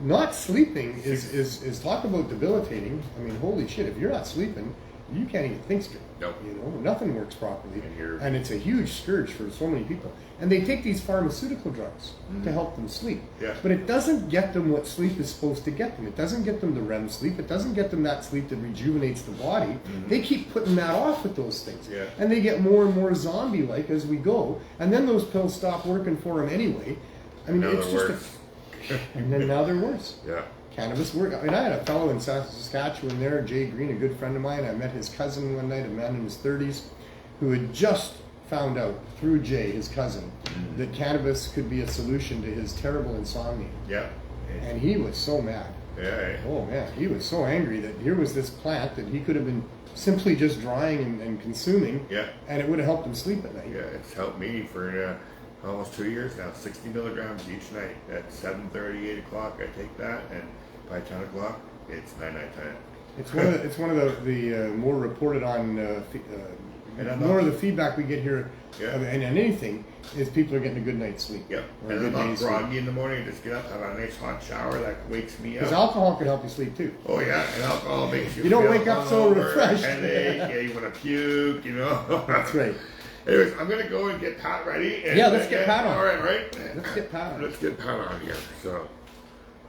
Not sleeping is talk about debilitating. I mean, holy shit, if you're not sleeping, you can't even think straight. Nope. You know, nothing works properly. And it's a huge scourge for so many people. And they take these pharmaceutical drugs to help them sleep. Yeah. But it doesn't get them what sleep is supposed to get them. It doesn't get them the REM sleep. It doesn't get them that sleep that rejuvenates the body. They keep putting that off with those things. Yeah. And they get more and more zombie-like as we go. And then those pills stop working for them anyway. I mean, it's just and then now they're worse. Yeah. Cannabis work. I mean, I had a fellow in Saskatchewan there, Jay Green, a good friend of mine. I met his cousin one night, a man in his 30s, who had just found out through Jay, his cousin, that cannabis could be a solution to his terrible insomnia. Yeah. And he was so mad. Yeah. Oh man, he was so angry that here was this plant that he could have been simply just drying and consuming, and it would have helped him sleep at night. Yeah, it's helped me for almost 2 years now. 60 milligrams each night. At 7:30, 8 o'clock, I take that, and by 10 o'clock, it's night time. It's one of the more reported on. More of the feedback we get here, and anything, is people are getting a good night's sleep. Yep. And I'm not groggy in the morning. Just get up, have a nice hot shower that wakes me up. Because alcohol can help you sleep too. Oh yeah, and alcohol makes you. You don't wake up so refreshed. Headache. Yeah, you want to puke. You know. That's right. Anyways, I'm gonna go and get Pat ready. And, Yeah, let's get Pat on. All right. Let's get Pat on. Let's get Pat on here. So,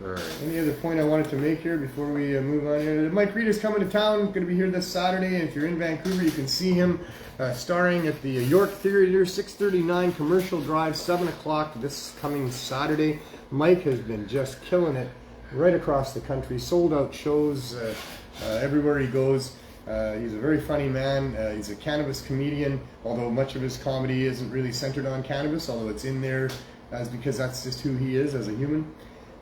all right. Any other point I wanted to make here before we move on here? Mike Reed is coming to town. Going to be here this Saturday. And if you're in Vancouver, you can see him starring at the York Theatre, 639 Commercial Drive, 7 o'clock this coming Saturday. Mike has been just killing it right across the country. Sold out shows everywhere he goes. He's a very funny man. He's a cannabis comedian, although much of his comedy isn't really centered on cannabis, although it's in there because that's just who he is as a human.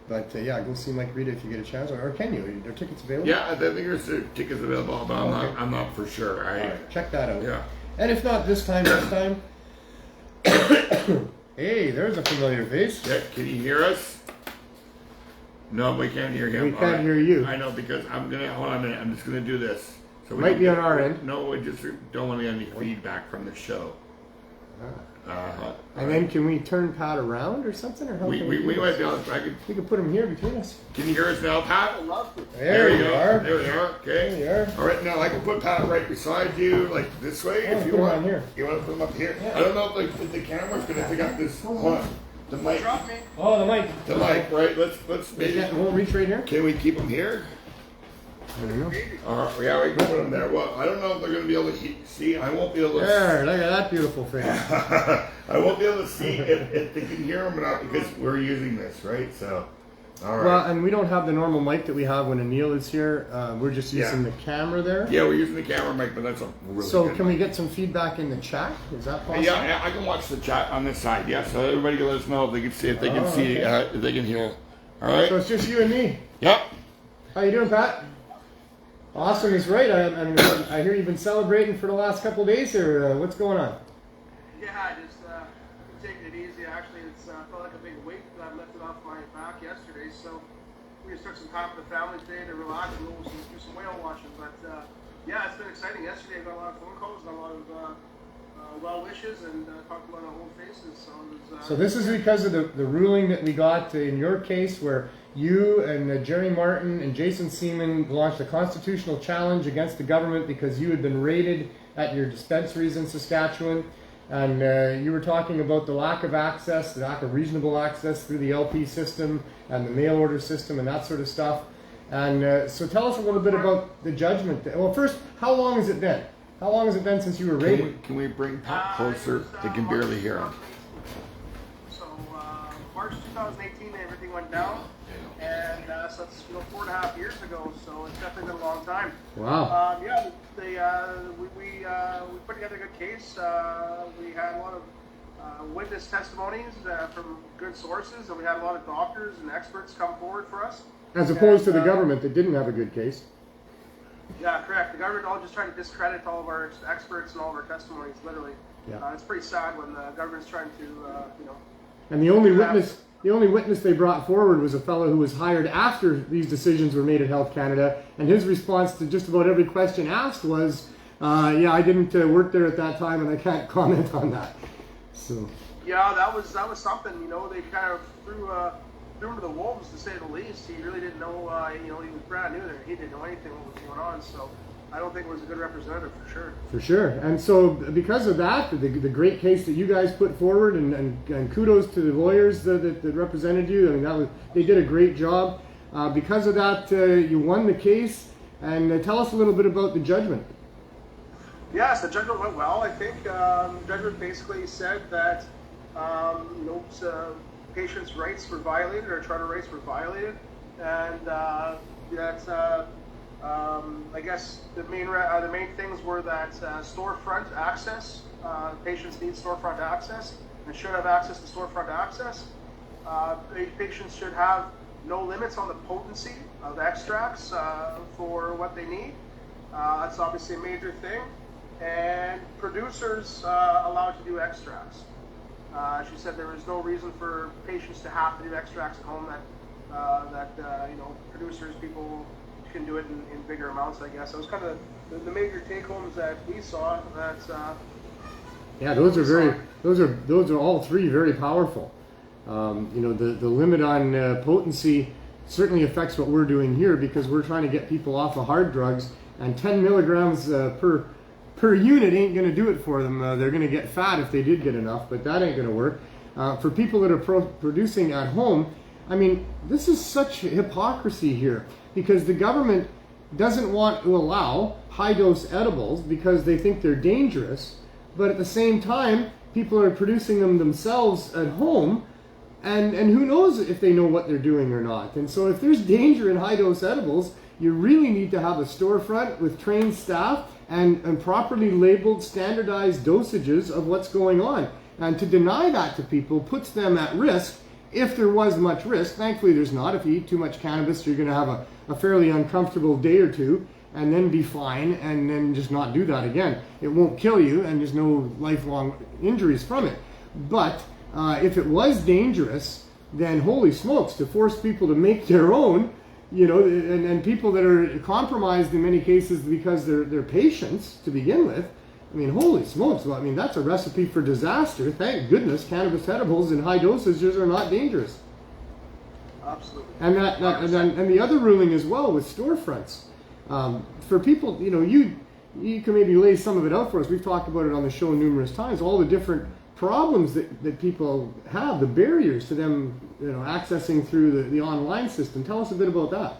But yeah, go see Mike Reed if you get a chance, or can you? Are tickets available? Yeah, I think there's tickets available, but I'm not for sure. All right, check that out. Yeah. And if not this time, next time. Hey, there's a familiar face. Yeah, can you hear us? No, we can't hear him. We can't hear you. I know, because hold on a minute. I'm just gonna do this. So we Might don't be get- on our end. No, we just don't want to get any feedback from the show. And then can we turn Pat around or something? Or how We can we do might this? be able to. We could put him here between us. Can you hear us now, Pat? There you are. There you are. Okay. There you are. All right, now I can put Pat right beside you, like this way, if you put him want. on here. You want to put him up here? Yeah. I don't know if the camera's going to pick up this. Hold on. The mic. Oh, the mic. The mic, right? Let's maybe. We'll reach right here. Can we keep him here? I don't know. Yeah, we can put him there. Well, I don't know if they're going to be able to see. I won't be able to. There, look at that beautiful face. I won't be able to see if they can hear him or not because we're using this, right? So, all right. Well, and we don't have the normal mic that we have when Neil is here. We're just using the camera there. Yeah, we're using the camera mic, but that's a really So good can mic. we get some feedback in the chat? Is that possible? Yeah, I can watch the chat on this side. Yeah, so everybody can let us know if they can see, if they can see, if they can hear. All right. So it's just you and me. Yep. How you doing, Pat? Awesome is right. I hear you've been celebrating for the last couple of days here. What's going on? Yeah, just taking it easy. Actually, it's felt like a big weight that I lifted off my back yesterday. So we just took some time with the family today to relax and do some whale watching. But yeah, it's been exciting. Yesterday, I got a lot of phone calls, got a lot of well wishes, and talked about our old faces. So it was, So this is because of the ruling that we got in your case where you and Jerry Martin and Jason Seaman launched a constitutional challenge against the government because you had been raided at your dispensaries in Saskatchewan, and you were talking about the lack of access, the lack of reasonable access through the LP system and the mail order system and that sort of stuff. And so tell us a little bit about the judgment. Well, first, how long has it been? How long has it been since you were raided? Can we bring Pat closer? They can barely hear him. So March 2018, everything went down, and so it's 4.5 years ago. So it's definitely been a long time. Wow. Yeah, we put together a good case. We had a lot of witness testimonies from good sources, and we had a lot of doctors and experts come forward for us. As opposed to the government that didn't have a good case. Yeah, correct. The government all just trying to discredit all of our experts and all of our testimonies, literally. Yeah. It's pretty sad when the government's trying to, And the only witness they brought forward was a fellow who was hired after these decisions were made at Health Canada, and his response to just about every question asked was, "Yeah, I didn't work there at that time, and I can't comment on that." So. Yeah, that was something. They kind of threw him to the wolves, to say the least. He really didn't know. He was brand new there. He didn't know anything what was going on. So I don't think it was a good representative for sure. For sure. And so because of that, the great case that you guys put forward, and kudos to the lawyers that represented you. I mean, they did a great job. Because of that, you won the case. And tell us a little bit about the judgment. Yes, the judgment went well. I think the judgment basically said that patients' rights were violated, or charter rights were violated, and that I guess the main things were that storefront access. Patients need storefront access and should have access to storefront access. Patients should have no limits on the potency of extracts for what they need. That's obviously a major thing. And producers allowed to do extracts. She said there was no reason for patients to have to do extracts at home. That producers, people can do it in bigger amounts. I guess that was kind of the major take homes that we saw. Yeah, those are all three very powerful. The limit on potency certainly affects what we're doing here because we're trying to get people off of hard drugs, and 10 milligrams per per unit ain't going to do it for them. They're going to get fat if they did get enough, but that ain't going to work. For people that are producing at home, I mean, this is such hypocrisy here, because the government doesn't want to allow high-dose edibles because they think they're dangerous, but at the same time, people are producing them themselves at home, and who knows if they know what they're doing or not. And so if there's danger in high-dose edibles, you really need to have a storefront with trained staff and properly labeled, standardized dosages of what's going on. And to deny that to people puts them at risk, if there was much risk. Thankfully there's not. If you eat too much cannabis, you're going to have a fairly uncomfortable day or two, and then be fine, and then just not do that again. It won't kill you, and there's no lifelong injuries from it. But if it was dangerous, then holy smokes, to force people to make their own, you know, and people that are compromised in many cases because they're patients to begin with. I mean, holy smokes, well, I mean, that's a recipe for disaster. Thank goodness cannabis edibles in high dosages are not dangerous. Absolutely. And and the other ruling as well with storefronts. For people, you know, you can maybe lay some of it out for us. We've talked about it on the show numerous times, all the different problems that people have, the barriers to them, you know, accessing through the online system. Tell us a bit about that.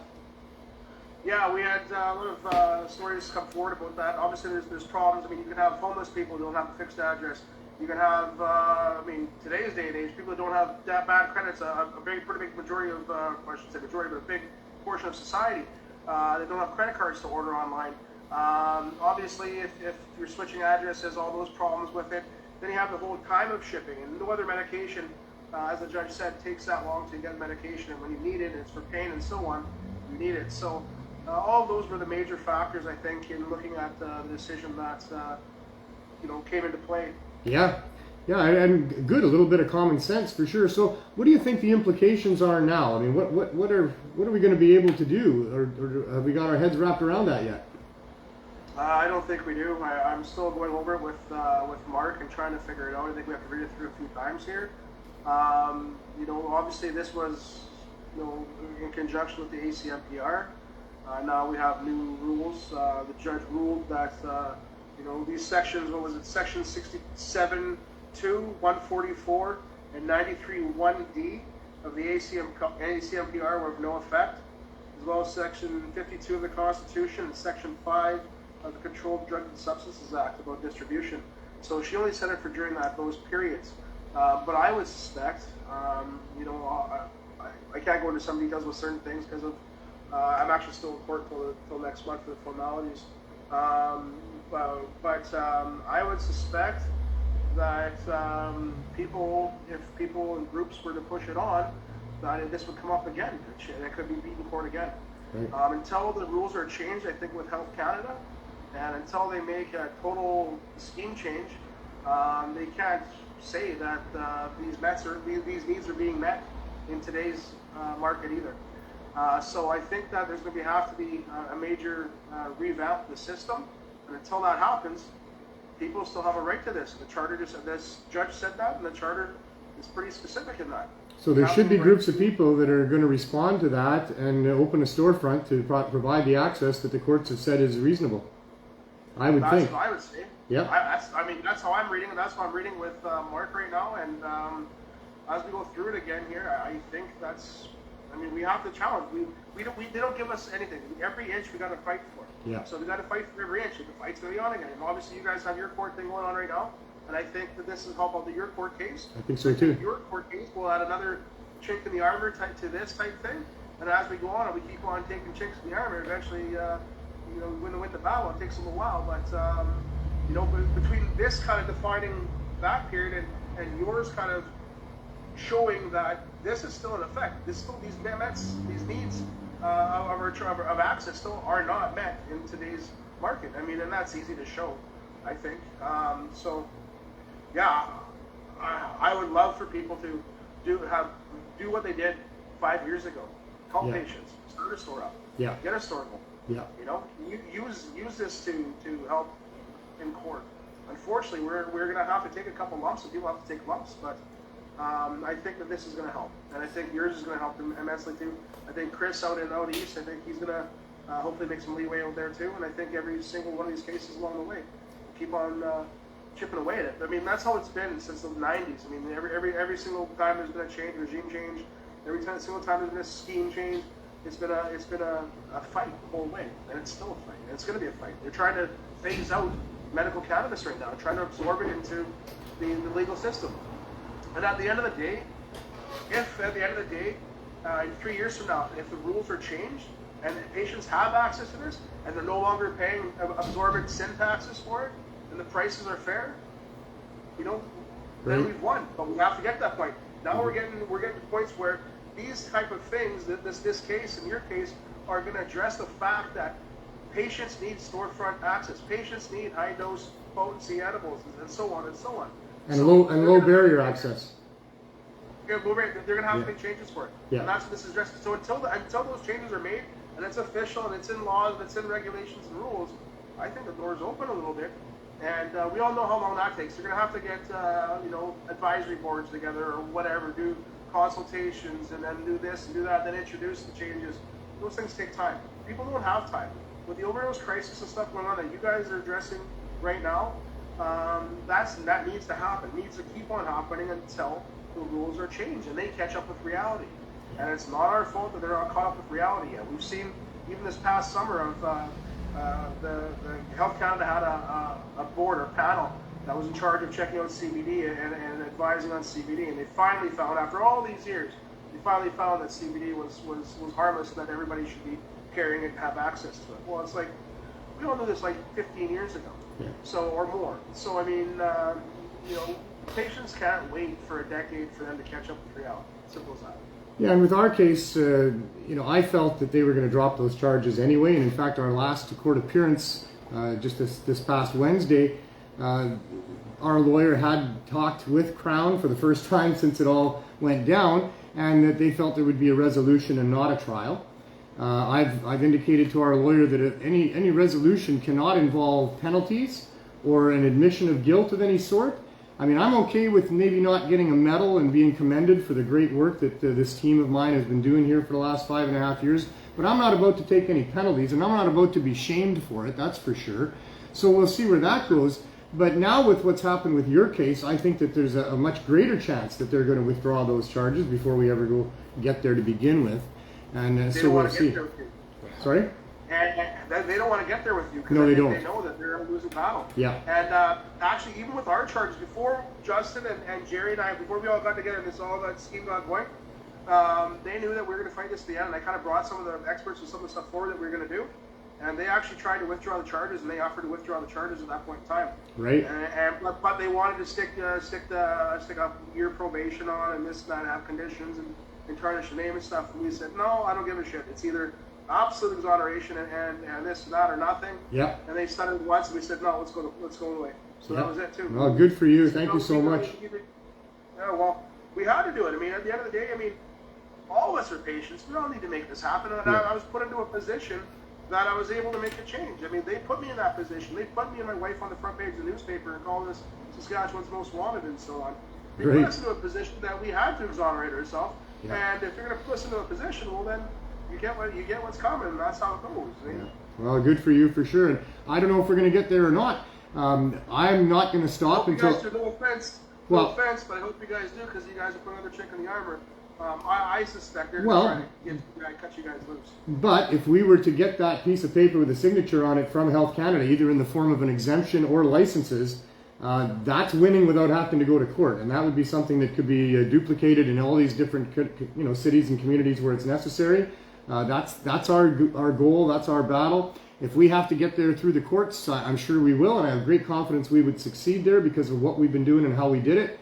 Yeah, we had a lot of stories come forward about that. Obviously, there's problems. I mean, you can have homeless people who don't have a fixed address. You can have, I mean, today's day and age, people who don't have that bad credits. Pretty big majority of, I shouldn't say majority, but a big portion of society that don't have credit cards to order online. Obviously, if you're switching addresses, all those problems with it. Then you have the whole time of shipping, and no other medication, as the judge said, takes that long to get medication, and when you need it, it's for pain and so on, you need it. So all of those were the major factors, I think, in looking at the decision that you know, came into play. Yeah, and good, a little bit of common sense for sure. So what do you think the implications are now? I mean, what are we going to be able to do, or have we got our heads wrapped around that yet? I don't think we do. I'm still going over it with Mark and trying to figure it out. I think we have to read it through a few times here. You know, obviously this was, you know, in conjunction with the ACMPR. Now we have new rules. The judge ruled that you know, these sections, what was it, section 67.2, 144, and 93.1D of the ACMPR were of no effect, as well as section 52 of the Constitution and section 5 of the Controlled Drugs and Substances Act about distribution. So she only said it for during those periods. But I would suspect, you know, I can't go into some details with certain things because of I'm actually still in court till next month for the formalities. But I would suspect that if people in groups were to push it on, that this would come up again. It could be beaten court again. Right. Until the rules are changed, I think, with Health Canada, and until they make a total scheme change, they can't say that these needs are being met in today's market either. So I think that there's going to have to be a major revamp of the system, and until that happens, people still have a right to this. The charter this judge said that, and the charter is pretty specific in that. So there should be groups of people that are going to respond to that and open a storefront to provide the access that the courts have said is reasonable. I would think. That's what I would say. Yeah. I mean, that's how I'm reading it. That's what I'm reading with Mark right now. And as we go through it again here, I think that's. I mean, we have to challenge. They don't give us anything. Every inch we got to fight for. Yeah. So we got to fight for every inch. And the fight's going to be on again. And obviously, you guys have your court thing going on right now. And I think that this is help out your court case. I think so too. Your court case will add another chink in the armor type to this type thing. And as we go on, and we keep on taking chinks in the armor, eventually, you know, we win the battle. It takes a little while, but you know, between this kind of defining that period and yours kind of showing that this is still in effect, these needs of access still are not met in today's market. I mean, and that's easy to show, I think. So, yeah, I would love for people to do what they did 5 years ago. Help patients, start a store up, get a store going. Yeah. You know, use this to help in court. Unfortunately, we're going to have to take a couple lumps, and people have to take lumps, but I think that this is going to help, and I think yours is going to help them immensely too. I think Chris out east, I think he's going to hopefully make some leeway out there too, and I think every single one of these cases along the way will keep on chipping away at it. I mean, that's how it's been since the 90s. I mean, every single time there's been a change, regime change, single time there's been a scheme change, it's been a fight the whole way, and it's still a fight, and it's going to be a fight. They're trying to phase out medical cannabis right now, trying to absorb it into the legal system. And at the end of the day, in 3 years from now, if the rules are changed and patients have access to this, and they're no longer paying absorbent sin taxes for it, and the prices are fair, then we've won. But we have to get to that point. Now we're getting to points where these type of things, this case and your case, are going to address the fact that patients need storefront access. Patients need high dose potency edibles, and so on and so on. And low barrier access. Yeah, they're going to have to make changes for it. Yeah. And that's what this is addressing. So until those changes are made, and it's official, and it's in laws, and it's in regulations and rules, I think the door's open a little bit. And we all know how long that takes. They're going to have to get advisory boards together or whatever, do consultations, and then do this and do that, then introduce the changes. Those things take time. People don't have time. With the overdose crisis and stuff going on that you guys are addressing right now, that needs to happen. It needs to keep on happening until the rules are changed and they catch up with reality. And it's not our fault that they're not caught up with reality yet. We've seen even this past summer of the Health Canada had a board or panel that was in charge of checking out CBD and advising on CBD, and they finally found, after all these years, that CBD was harmless and that everybody should be carrying it and have access to it. Well, it's like, we all knew this like 15 years ago, or more. So I mean, patients can't wait for a decade for them to catch up with reality. Simple as that. Yeah, and with our case, I felt that they were going to drop those charges anyway. And in fact, our last court appearance, just this past Wednesday, our lawyer had talked with Crown for the first time since it all went down, and that they felt there would be a resolution and not a trial. I've indicated to our lawyer that if any resolution cannot involve penalties or an admission of guilt of any sort. I mean, I'm okay with maybe not getting a medal and being commended for the great work that this team of mine has been doing here for the last 5.5 years, but I'm not about to take any penalties, and I'm not about to be shamed for it, that's for sure. So we'll see where that goes. But now with what's happened with your case, I think that there's a much greater chance that they're going to withdraw those charges before we ever get there to begin with. And so we'll see. Sorry? And they don't want to get there with you because they they know that they're a losing battle. Yeah. And actually, even with our charges, before Justin and Jerry and I, before we all got together and that scheme got going, they knew that we were going to fight this to the end. And I kind of brought some of the experts and some of the stuff forward that we were going to do. And they actually tried to withdraw the charges, and they offered to withdraw the charges at that point in time. Right. But they wanted to stick a year probation on and this and that, have conditions and tarnish the name and stuff. And we said, no, I don't give a shit. It's either absolute exoneration and this and that or nothing. Yeah. And they started once, and we said, no, let's go away. So that was it too. Well, good for you. Thank you so much. Yeah, well, we had to do it. I mean, at the end of the day, all of us are patients. We all need to make this happen. And I was put into a position that I was able to make a change. I mean, they put me in that position. They put me and my wife on the front page of the newspaper and called us Saskatchewan's most wanted and so on. They put us into a position that we had to exonerate ourselves. Yeah. And if you're going to put us into a position, well, then you get what's coming, and that's how it goes. Yeah. Well, good for you for sure. And I don't know if we're going to get there or not. I'm not going to stop until. No offense, but I hope you guys do, because you guys are putting another chick in the armor. I suspect they're going to cut you guys loose. But if we were to get that piece of paper with a signature on it from Health Canada, either in the form of an exemption or licenses, that's winning without having to go to court, and that would be something that could be duplicated in all these different cities and communities where it's necessary. That's our goal. That's our battle. If we have to get there through the courts, I'm sure we will, and I have great confidence we would succeed there because of what we've been doing and how we did it.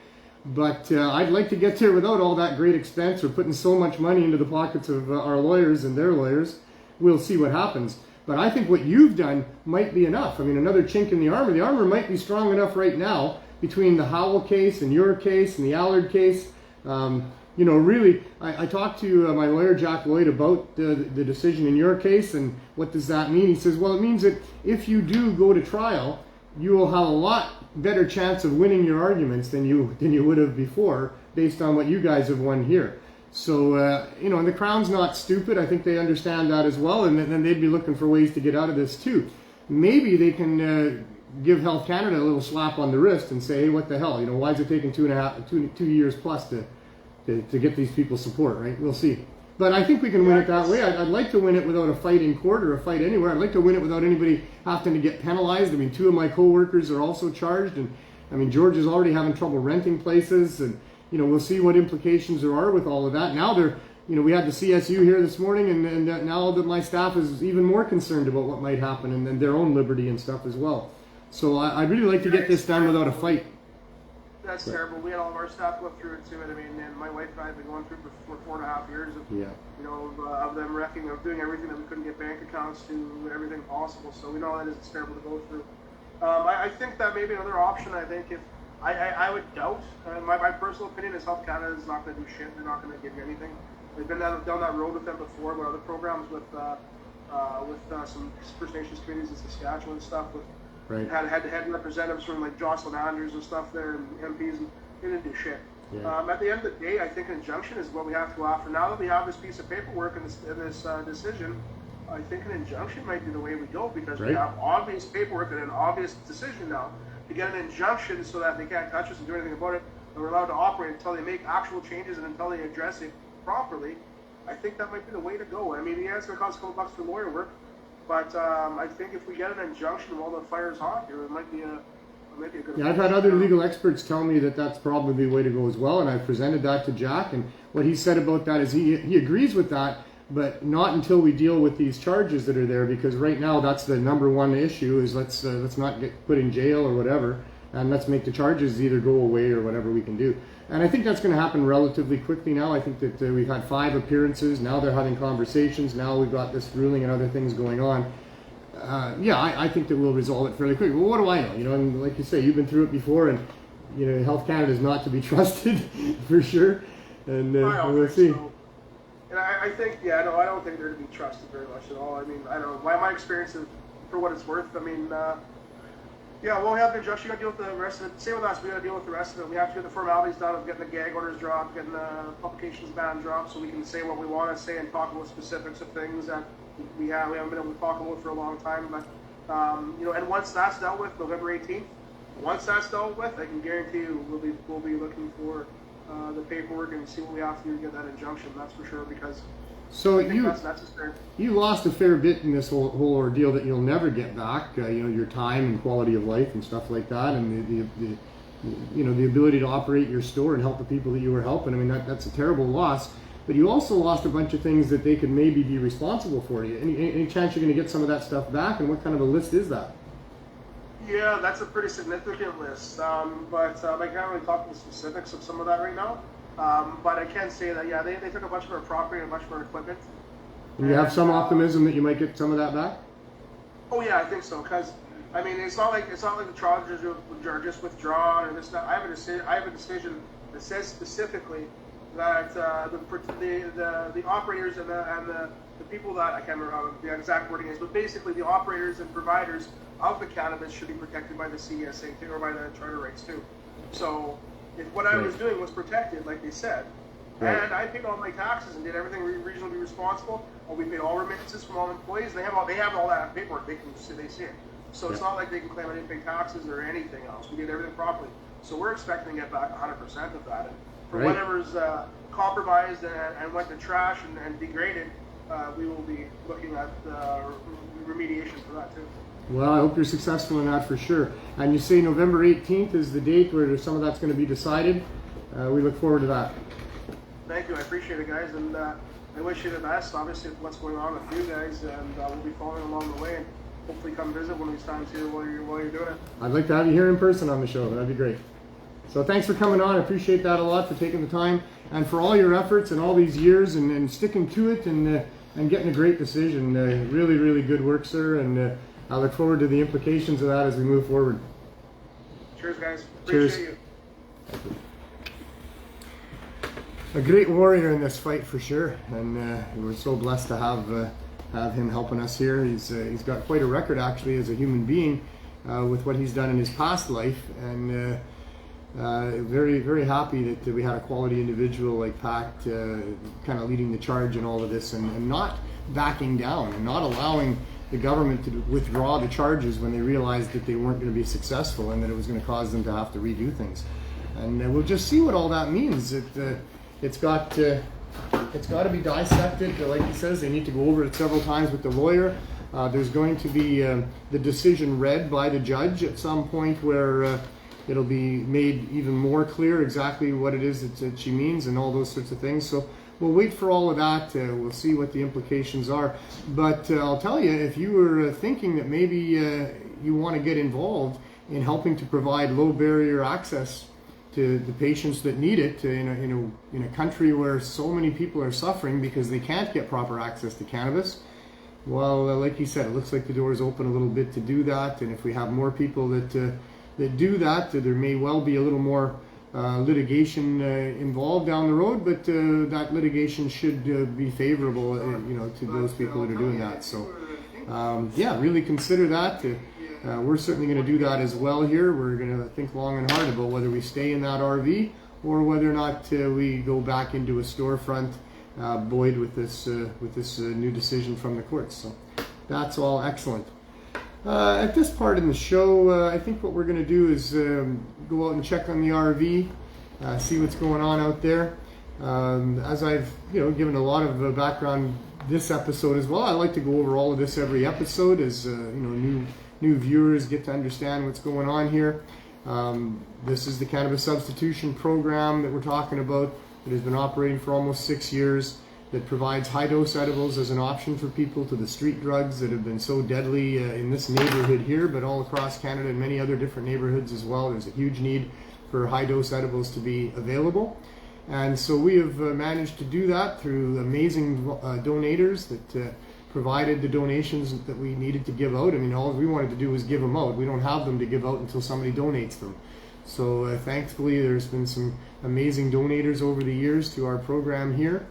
But I'd like to get there without all that great expense or putting so much money into the pockets of our lawyers and their lawyers. We'll see what happens. But I think what you've done might be enough. I mean, another chink in the armor. The armor might be strong enough right now between the Howell case and your case and the Allard case. Really, I talked to my lawyer, Jack Lloyd, about the decision in your case, and what does that mean? He says, well, it means that if you do go to trial, you will have a lot better chance of winning your arguments than you would have before, based on what you guys have won here. So, and the Crown's not stupid. I think they understand that as well, and then they'd be looking for ways to get out of this too. Maybe they can give Health Canada a little slap on the wrist and say, hey, what the hell? Why is it taking 2 years plus to get these people support, right? We'll see. But I think we can win it that way. I'd like to win it without a fight in court or a fight anywhere. I'd like to win it without anybody having to get penalized. I mean, 2 of my co-workers are also charged, and I mean, George is already having trouble renting places, and we'll see what implications there are with all of that. Now we had the CSU here this morning, and now that my staff is even more concerned about what might happen and their own liberty and stuff as well. So I'd really like to get this done without a fight. That's terrible. We had all of our staff go through it too, and I mean, and my wife and I have been going through it for 4.5 years of, of them wrecking, of doing everything that we couldn't get bank accounts to, everything possible. So we know that it's terrible to go through. I think that maybe another option. I think if I would doubt. My personal opinion is Health Canada is not going to do shit. They're not going to give you anything. We've been down that road with them before, with other programs with some First Nations communities in Saskatchewan and stuff. With had representatives from like Jocelyn Andrews and stuff there, and MPs, and they didn't do shit. Yeah. At the end of the day, I think an injunction is what we have to go after. Now that we have this piece of paperwork and this decision, I think an injunction might be the way we go, because we have obvious paperwork and an obvious decision now to get an injunction so that they can't touch us and do anything about it, and we're allowed to operate until they make actual changes and until they address it properly. I think that might be the way to go. I mean, yeah, it's going to cost a couple bucks for lawyer work, but I think if we get an injunction while the fire's hot here, it might be a good. Yeah, I've had other legal experts tell me that that's probably the way to go as well, and I've presented that to Jack, and what he said about that is he agrees with that, but not until we deal with these charges that are there, because right now that's the number one issue is let's not get put in jail or whatever, and let's make the charges either go away or whatever we can do. And I think that's going to happen relatively quickly now. I think that we've had 5 appearances. Now they're having conversations. Now we've got this ruling and other things going on. I think that we'll resolve it fairly quickly. Well, what do I know? And like you say, you've been through it before, and Health Canada is not to be trusted for sure. And we'll see. So. And I think, I don't think they're to be trusted very much at all. I mean, I don't know. My experience is, for what it's worth, I mean, we'll have the injunction. You got to deal with the rest of it. Same with us. We got to deal with the rest of it. We have to get the formalities done of getting the gag orders dropped, getting the publications ban dropped, so we can say what we want to say and talk about specifics of things that we haven't been able to talk about for a long time. But and once that's dealt with, November 18th. Once that's dealt with, I can guarantee you we'll be looking for the paperwork and see what we have to do to get that injunction. That's for sure, because. So you lost a fair bit in this whole ordeal that you'll never get back. Your time and quality of life and stuff like that, and the ability to operate your store and help the people that you were helping. I mean, that's a terrible loss. But you also lost a bunch of things that they could maybe be responsible for. Any chance you're going to get some of that stuff back? And what kind of a list is that? Yeah, that's a pretty significant list. But I can't really talk the specifics of some of that right now. But I can say that, they took a bunch of our property and a bunch of our equipment. And you have some optimism that you might get some of that back? Oh yeah, I think so. Because I mean, it's not like the charges are just withdrawn or this. I have a decision that says specifically that the operators and the people that I can't remember how the exact wording is, but basically the operators and providers of the cannabis should be protected by the CSA too, or by the charter rights too. So. If what I was doing was protected, like they said, and I paid all my taxes and did everything reasonably responsible, we paid all remittances from all employees. They have all that paperwork. They see it. So it's not like they can claim I didn't pay taxes or anything else. We did everything properly. So we're expecting to get back 100% of that. And for whatever's compromised and went to trash and degraded, we will be looking at remediation for that too. Well, I hope you're successful in that for sure. And you say November 18th is the date where some of that's going to be decided. We look forward to that. Thank you. I appreciate it, guys. And I wish you the best, obviously, with what's going on with you guys. And we'll be following along the way. And hopefully come visit one of these times here while you're doing it. I'd like to have you here in person on the show. That'd be great. So thanks for coming on. I appreciate that a lot, for taking the time. And for all your efforts and all these years and sticking to it and getting a great decision. Really, really good work, sir. And I look forward to the implications of that as we move forward. Cheers, guys. Appreciate you. A great warrior in this fight for sure, and we're so blessed to have him helping us here. He's got quite a record actually as a human being with what he's done in his past life, and very, very happy that we had a quality individual like Pat kind of leading the charge in all of this and not backing down and not allowing the government to withdraw the charges when they realized that they weren't going to be successful and that it was going to cause them to have to redo things. And we'll just see what all that means. It's got to be dissected. Like he says, they need to go over it several times with the lawyer. There's going to be the decision read by the judge at some point where it'll be made even more clear exactly what it is that she means and all those sorts of things. So we'll wait for all of that. We'll see what the implications are. But I'll tell you, if you were thinking that maybe you want to get involved in helping to provide low barrier access to the patients that need it in a country where so many people are suffering because they can't get proper access to cannabis, well, like you said, it looks like the door is open a little bit to do that. And if we have more people that do that, there may well be a little more litigation involved down the road, but that litigation should be favorable, to those people that are doing that. So, yeah, really consider that. We're certainly going to do that as well here. We're going to think long and hard about whether we stay in that RV or whether or not we go back into a storefront, buoyed with this new decision from the courts. So that's all excellent. At this part in the show, I think what we're going to do is go out and check on the RV, see what's going on out there. As I've given a lot of background this episode as well, I like to go over all of this every episode as new viewers get to understand what's going on here. This is the Cannabis Substitution Program that we're talking about. It has been operating for almost 6 years. That provides high-dose edibles as an option for people to the street drugs that have been so deadly in this neighborhood here, but all across Canada and many other different neighborhoods as well. There's a huge need for high-dose edibles to be available. And so we have managed to do that through amazing donators that provided the donations that we needed to give out. I mean, all we wanted to do was give them out. We don't have them to give out until somebody donates them. So thankfully, there's been some amazing donators over the years to our program here.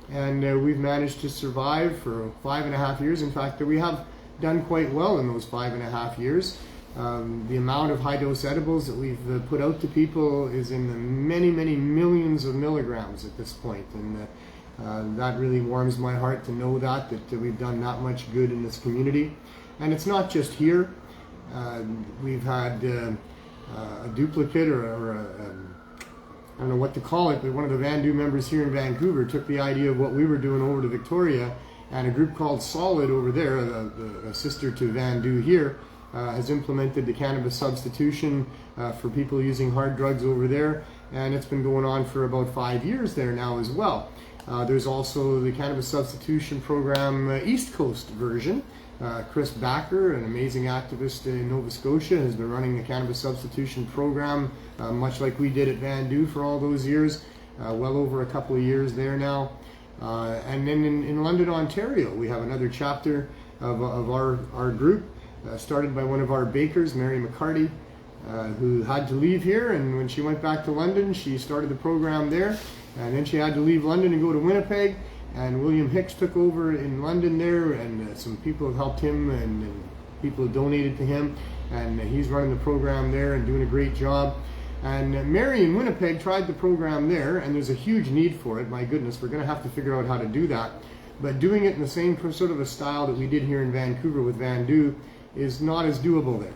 And we've managed to survive for 5.5 years. In fact, we have done quite well in those 5.5 years. The amount of high-dose edibles that we've put out to people is in the many, many millions of milligrams at this point. And that really warms my heart to know that we've done that much good in this community. And it's not just here. We've had a duplicate or I don't know what to call it, but one of the Vandu members here in Vancouver took the idea of what we were doing over to Victoria, and a group called Solid over there, a sister to Vandu here, has implemented the cannabis substitution for people using hard drugs over there, and it's been going on for about 5 years there now as well. There's also the Cannabis Substitution Program East Coast version. Chris Backer, an amazing activist in Nova Scotia, has been running the Cannabis Substitution Program, much like we did at Vandu for all those years, well over a couple of years there now. And then in London, Ontario, we have another chapter of our group, started by one of our bakers, Mary McCarty, who had to leave here, and when she went back to London, she started the program there, and then she had to leave London and go to Winnipeg. And William Hicks took over in London there, and some people have helped him, and people have donated to him, and he's running the program there and doing a great job. And Mary in Winnipeg tried the program there, and there's a huge need for it. My goodness, we're going to have to figure out how to do that. But doing it in the same sort of a style that we did here in Vancouver with Vandu is not as doable there.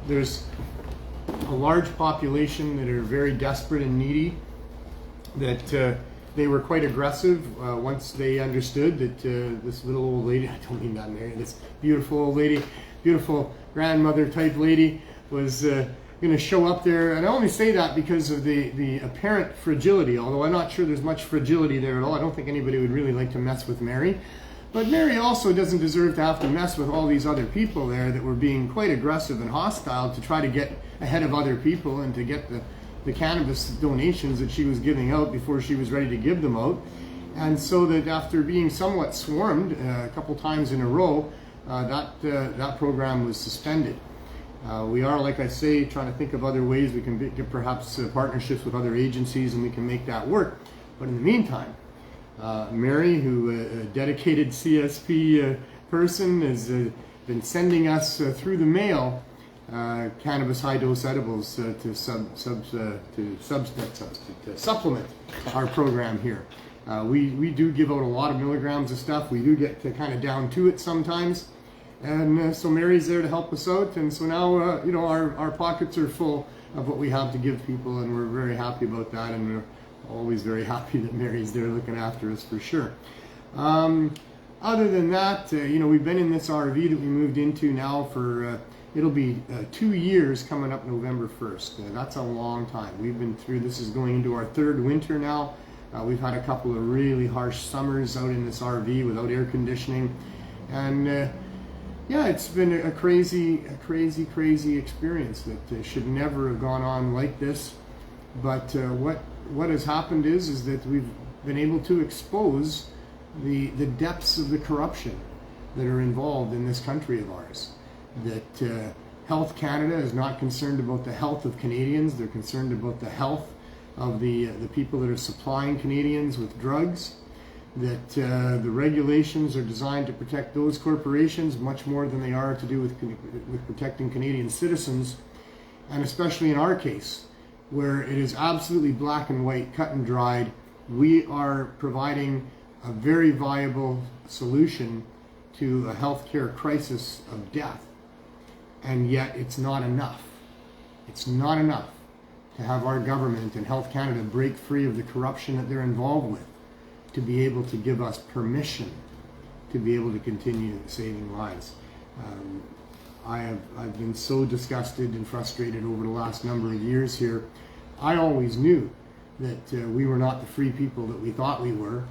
There's a large population that are very desperate and needy, that they were quite aggressive once they understood that this little old lady, I don't mean that, Mary, this beautiful old lady, beautiful grandmother type lady was going to show up there. And I only say that because of the apparent fragility, although I'm not sure there's much fragility there at all. I don't think anybody would really like to mess with Mary. But Mary also doesn't deserve to have to mess with all these other people there that were being quite aggressive and hostile to try to get ahead of other people and to get the cannabis donations that she was giving out before she was ready to give them out. And so that after being somewhat swarmed a couple times in a row, that program was suspended. We are, like I say, trying to think of other ways we can get perhaps partnerships with other agencies, and we can make that work. But in the meantime, Mary, who a dedicated CSP person, has been sending us through the mail cannabis high-dose edibles to supplement our program here. We do give out a lot of milligrams of stuff. We do get to kind of down to it sometimes. And so Mary's there to help us out. And so now, you know, our pockets are full of what we have to give people, and we're very happy about that. And we're always very happy that Mary's there looking after us for sure. Other than that, you know, we've been in this RV that we moved into now for, it'll be 2 years coming up November 1st. That's a long time. We've been through, this is going into our third winter now. We've had a couple of really harsh summers out in this RV without air conditioning. And yeah, it's been a crazy experience that should never have gone on like this. But what has happened is that we've been able to expose the depths of the corruption that are involved in this country of ours. That Health Canada is not concerned about the health of Canadians. They're concerned about the health of the people that are supplying Canadians with drugs. That the regulations are designed to protect those corporations much more than they are to do with protecting Canadian citizens. And especially in our case, where it is absolutely black and white, cut and dried, we are providing a very viable solution to a healthcare crisis of death. And yet it's not enough. It's not enough to have our government and Health Canada break free of the corruption that they're involved with to be able to give us permission to be able to continue saving lives. I've been so disgusted and frustrated over the last number of years here. I always knew that we were not the free people that we thought we were.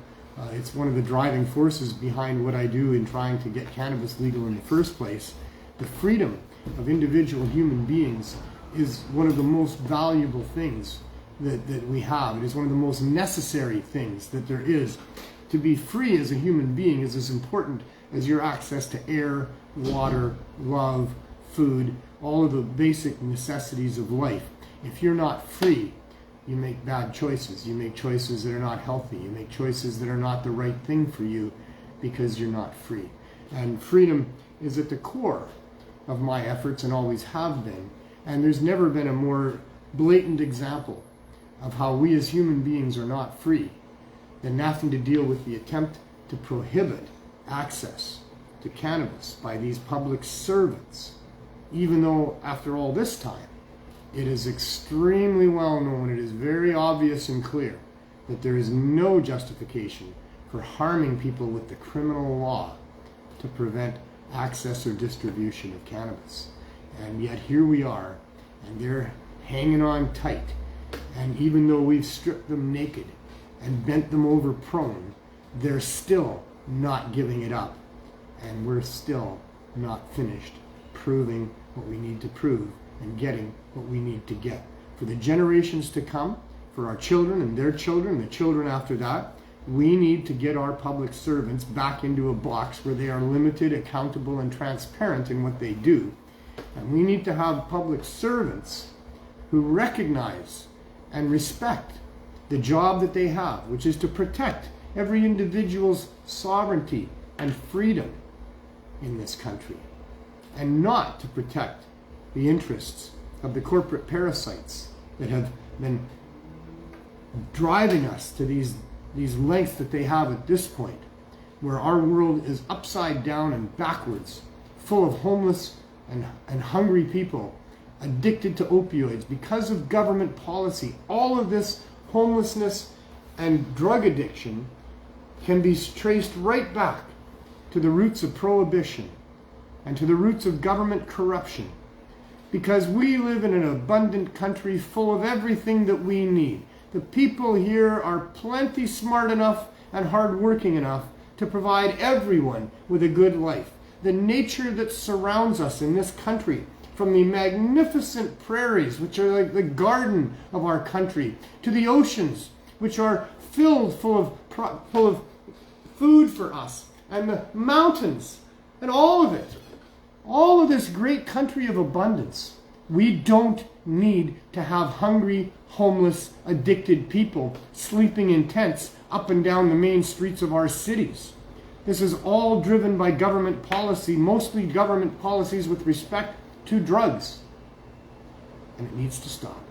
It's one of the driving forces behind what I do in trying to get cannabis legal in the first place. The freedom of individual human beings is one of the most valuable things that we have. It is one of the most necessary things that there is. To be free as a human being is as important as your access to air, water, love, food, all of the basic necessities of life. If you're not free, you make bad choices. You make choices that are not healthy. You make choices that are not the right thing for you because you're not free. And freedom is at the core of my efforts and always have been. And there's never been a more blatant example of how we as human beings are not free than having to deal with the attempt to prohibit access to cannabis by these public servants, even though after all this time, it is extremely well known, it is very obvious and clear that there is no justification for harming people with the criminal law to prevent access or distribution of cannabis. And yet here we are, and they're hanging on tight. And even though we've stripped them naked and bent them over prone, they're still not giving it up. And we're still not finished proving what we need to prove and getting what we need to get. For the generations to come, for our children and their children, the children after that, we need to get our public servants back into a box where they are limited, accountable, and transparent in what they do. And we need to have public servants who recognize and respect the job that they have, which is to protect every individual's sovereignty and freedom in this country, and not to protect the interests of the corporate parasites that have been driving us to these lengths that they have at this point, where our world is upside down and backwards, full of homeless and hungry people addicted to opioids because of government policy. All of this homelessness and drug addiction can be traced right back to the roots of prohibition and to the roots of government corruption, because we live in an abundant country full of everything that we need. The people here are plenty smart enough and hardworking enough to provide everyone with a good life. The nature that surrounds us in this country, from the magnificent prairies, which are like the garden of our country, to the oceans, which are filled full of food for us, and the mountains, and all of this great country of abundance. We don't need to have hungry, homeless, addicted people sleeping in tents up and down the main streets of our cities. This is all driven by government policy, mostly government policies with respect to drugs. And it needs to stop.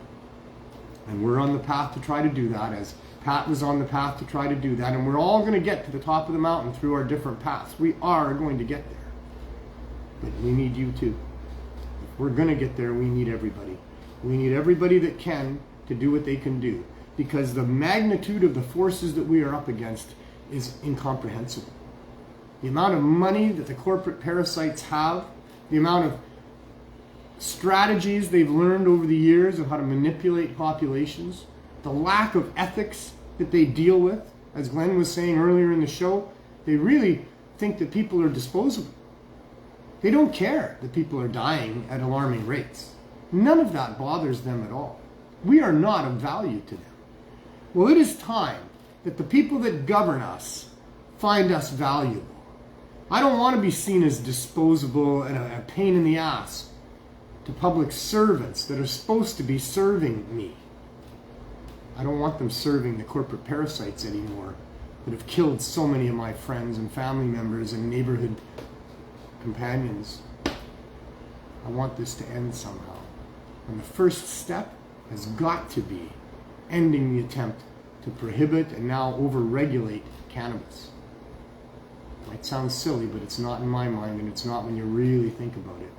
And we're on the path to try to do that, as Pat was on the path to try to do that, and we're all going to get to the top of the mountain through our different paths. We are going to get there. But we need you too. If we're going to get there, we need everybody. We need everybody that can to do what they can do, because the magnitude of the forces that we are up against is incomprehensible. The amount of money that the corporate parasites have, the amount of strategies they've learned over the years of how to manipulate populations, the lack of ethics that they deal with, as Glenn was saying earlier in the show, they really think that people are disposable. They don't care that people are dying at alarming rates. None of that bothers them at all. We are not of value to them. Well, it is time that the people that govern us find us valuable. I don't want to be seen as disposable and a pain in the ass to public servants that are supposed to be serving me. I don't want them serving the corporate parasites anymore that have killed so many of my friends and family members and neighborhood companions. I want this to end somehow. And the first step has got to be ending the attempt to prohibit and now over-regulate cannabis. It might sound silly, but it's not in my mind, and it's not when you really think about it.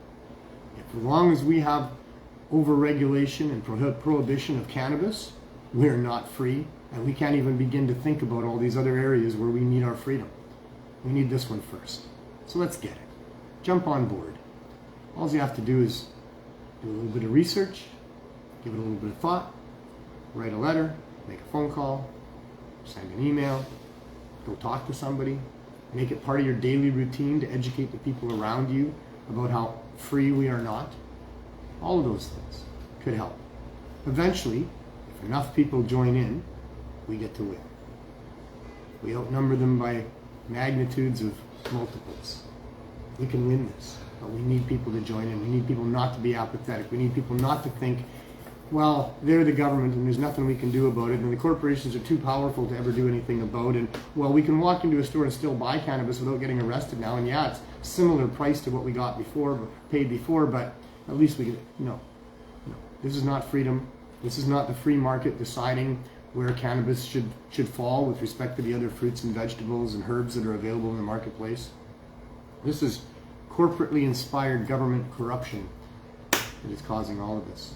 As long as we have over-regulation and prohibition of cannabis, we're not free, and we can't even begin to think about all these other areas where we need our freedom. We need this one first. So let's get it. Jump on board. All you have to do is do a little bit of research, give it a little bit of thought, write a letter, make a phone call, send an email, go talk to somebody, make it part of your daily routine to educate the people around you about how free we are not. All of those things could help. Eventually, if enough people join in, we get to win. We outnumber them by magnitudes of multiples. We can win this, but we need people to join in. We need people not to be apathetic. We need people not to think, well, they're the government and there's nothing we can do about it, and the corporations are too powerful to ever do anything about it. Well, we can walk into a store and still buy cannabis without getting arrested now, and yeah, it's similar price to what we got before, paid before, but at least we get, no. This is not freedom. This is not the free market deciding where cannabis should fall with respect to the other fruits and vegetables and herbs that are available in the marketplace. This is corporately inspired government corruption that is causing all of this.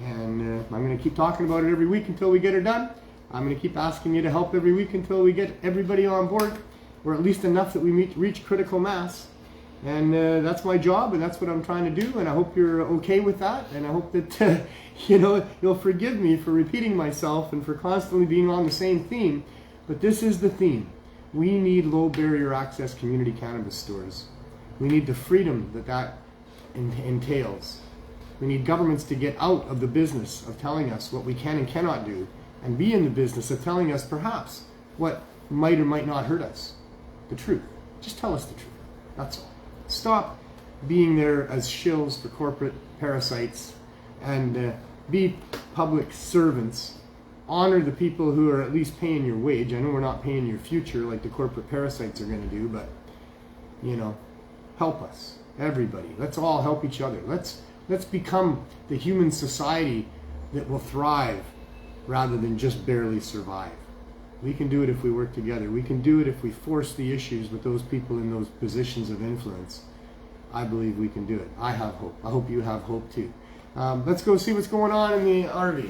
And I'm going to keep talking about it every week until we get it done. I'm going to keep asking you to help every week until we get everybody on board, or at least enough that we reach critical mass. And that's my job, and that's what I'm trying to do, and I hope you're okay with that, and I hope that you'll forgive me for repeating myself and for constantly being on the same theme, but this is the theme. We need low barrier access community cannabis stores. We need the freedom that entails. We need governments to get out of the business of telling us what we can and cannot do, and be in the business of telling us perhaps what might or might not hurt us. The truth. Just tell us the truth. That's all. Stop being there as shills for corporate parasites, and be public servants. Honor the people who are at least paying your wage. I know we're not paying your future like the corporate parasites are going to do, but help us, everybody. Let's all help each other. Let's become the human society that will thrive rather than just barely survive. We can do it if we work together. We can do it if we force the issues with those people in those positions of influence. I believe we can do it. I have hope. I hope you have hope too. Let's go see what's going on in the RV.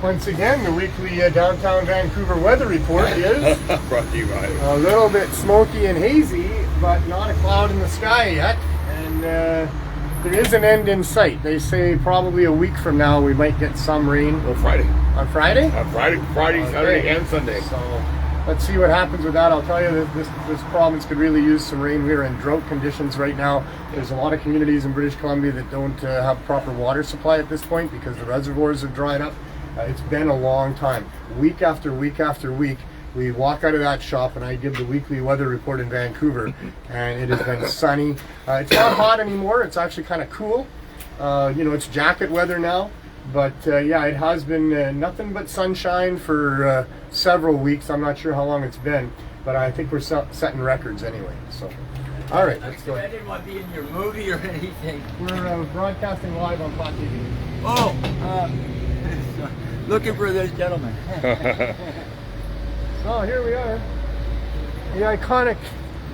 Once again, the weekly downtown Vancouver weather report is brought to you by a little bit smoky and hazy, but not a cloud in the sky yet. And there is an end in sight. They say probably a week from now we might get some rain. Well, Friday. On Friday? Friday, Saturday, and Sunday. So let's see what happens with that. I'll tell you that this province could really use some rain. We're in drought conditions right now. There's a lot of communities in British Columbia that don't have proper water supply at this point because the reservoirs have dried up. It's been a long time. Week after week after week, we walk out of that shop and I give the weekly weather report in Vancouver, and it has been sunny. It's not hot anymore. It's actually kind of cool. It's jacket weather now. But yeah, it has been nothing but sunshine for several weeks. I'm not sure how long it's been. but I think we're setting records anyway. So, all right, let's go. I didn't want to be in your movie or anything. We're broadcasting live on Pot TV. Oh, looking for this gentleman. So here we are, the iconic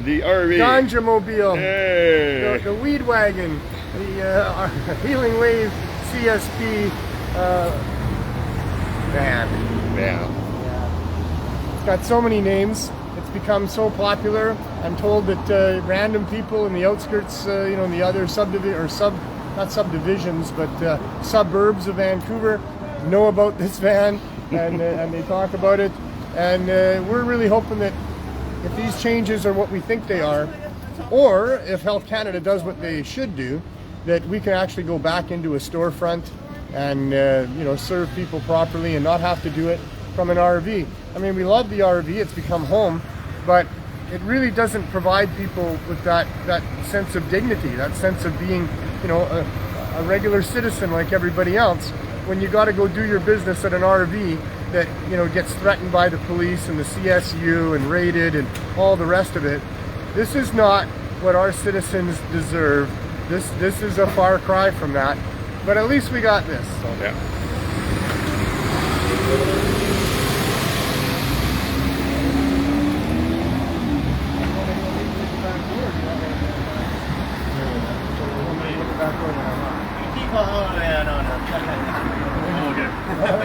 The RV. Ganja Mobile, Hey. the Weed Wagon, the Healing Wave CSP van. Yeah. It's got so many names. It's become so popular. I'm told that random people in the outskirts, in the other not subdivisions, but suburbs of Vancouver know about this van, and they talk about it. And we're really hoping that if these changes are what we think they are, or if Health Canada does what they should do, that we can actually go back into a storefront and serve people properly and not have to do it from an RV. I mean, we love the RV, it's become home, but it really doesn't provide people with that sense of dignity, that sense of being, a regular citizen like everybody else, when you got to go do your business at an RV that, gets threatened by the police and the CSU and raided and all the rest of it. This is not what our citizens deserve. This is a far cry from that, but at least we got this. So. Yeah.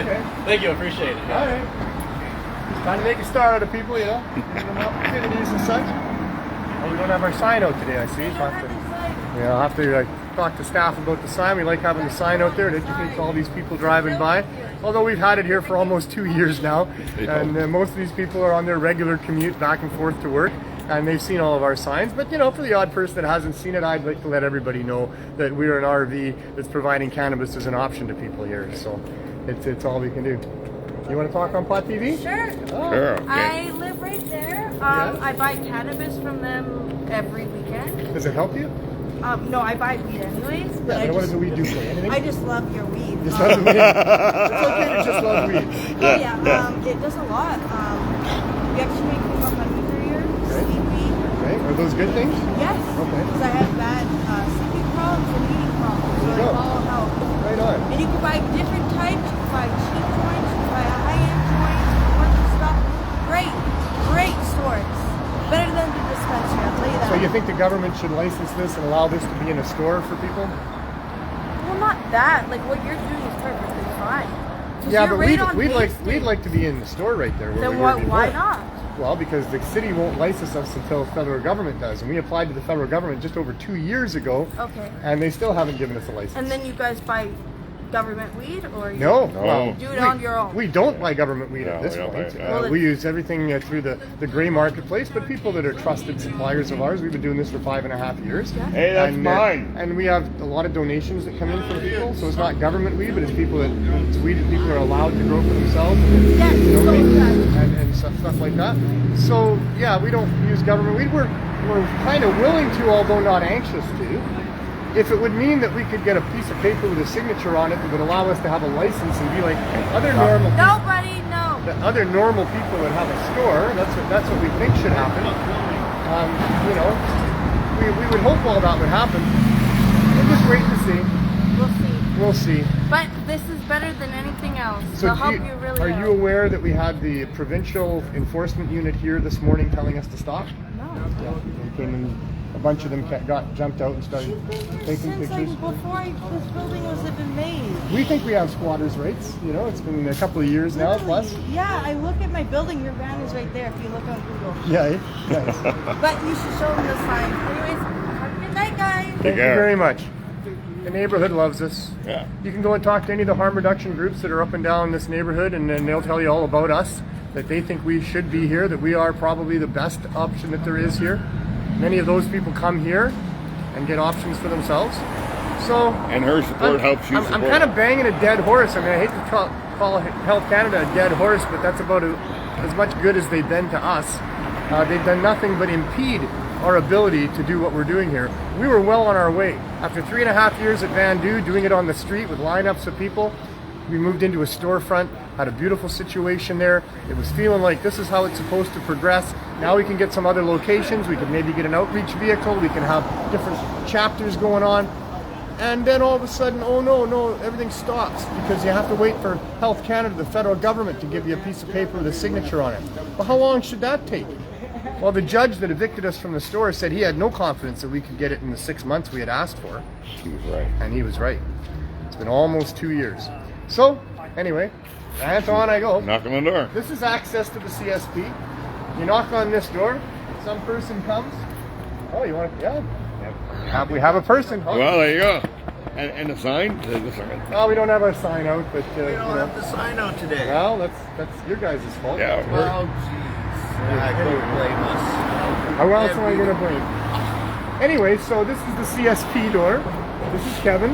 Okay. Thank you, appreciate it. All right. Trying to make a star out of people, give them opportunities and such. Oh, we don't have our sign out today, I see. I'll have to talk to staff about the sign. We like having the sign out there. It educates all these people driving by. Although we've had it here for almost 2 years now, and most of these people are on their regular commute back and forth to work, and they've seen all of our signs. But for the odd person that hasn't seen it, I'd like to let everybody know that we're an RV that's providing cannabis as an option to people here. So it's all we can do. You want to talk on Pot TV? Sure. Oh. Sure. Okay. I live right there. I buy cannabis from them every weekend. Does it help you? No, I buy weed anyways. But Yeah, what does the weed do for you? Anything? I just love your weed. Just love the weed. It's okay to just love weed. Oh yeah, it does a lot. We actually make them up on here, sleep weed. Okay. Are those good things? Yes. Okay. Because I have bad sleeping problems and eating problems, so There you it go. all helps. Right on. And you can buy different types. You can buy cheap joints. You can buy high-end joints. A bunch of stuff. Great stores. Better than the dispensary, I'll tell you that. So you think the government should license this and allow this to be in a store for people? Well, not that. Like what you're doing is perfectly fine. 'Cause Yeah, you're but right on we'd Main like to be in the store right there. Where Then we were why before. not? Well, because the city won't license us until the federal government does, and we applied to the federal government just over 2 years ago, Okay. and they still haven't given us a license. And then you guys buy government weed, or you No, No. well, do it on your own? We don't buy government weed No, at this we don't point. buy it, no. Well, We use everything through the gray marketplace, but people that are trusted suppliers of ours. We've been doing this for 5.5 years. Yeah. Hey, that's and, mine. And we have a lot of donations that come in from people, so it's not government weed, but it's weed that people are allowed to grow for themselves. Yes, You know, so and stuff like that. So yeah, we don't use government weed. We're kind of willing to, although not anxious to. If it would mean that we could get a piece of paper with a signature on it that would allow us to have a license and be like other normal Nobody knows. the other normal people that have a store, that's what we think should happen. We would hope all that would happen. We'll just wait to see. We'll see. We'll see. But this is better than anything else. So They'll help you really are out. you aware that we had the provincial enforcement unit here this morning telling us to stop? No. Yeah. They came in, a bunch of them got jumped out and started taking Since pictures. before this building was even made. We think we have squatters' rights. It's been a couple of years now, plus. Yeah, I look at my building. Your van is right there if you look on Google. Yeah, nice. But you should show them the sign. Anyways, have a good night, guys. Thank you care. very much. The neighborhood loves us. Yeah. You can go and talk to any of the harm reduction groups that are up and down this neighborhood, and then they'll tell you all about us, that they think we should be here, that we are probably the best option that there is here. Many of those people come here and get options for themselves. So, And her support helps you I'm support. kind of banging a dead horse. I mean, I hate to call Health Canada a dead horse, but that's about as much good as they've been to us. They've done nothing but impede our ability to do what we're doing here. We were well on our way. After 3.5 years at Van Du, doing it on the street with lineups of people, We moved into a storefront, had a beautiful situation there. It was feeling like this is how it's supposed to progress. Now we can get some other locations. We can maybe get an outreach vehicle. We can have different chapters going on. And then all of a sudden, oh no, everything stops because you have to wait for Health Canada, the federal government, to give you a piece of paper with a signature on it. Well, how long should that take? Well, the judge that evicted us from the store said he had no confidence that we could get it in the 6 months we had asked for. He was right. And he was right. It's been almost 2 years. So, anyway, rant on I go. Knock on the door. This is access to the CSP. You knock on this door, some person comes. Oh, you want to, yeah. We have a person. Oh. Well, there you go. And a sign? Oh, we don't have a sign out, but We don't have the sign out today. well, that's your guys' fault. Yeah. Oh, jeez. Don't blame us. How else am I going to blame? Anyway, so this is the CSP door. This is Kevin.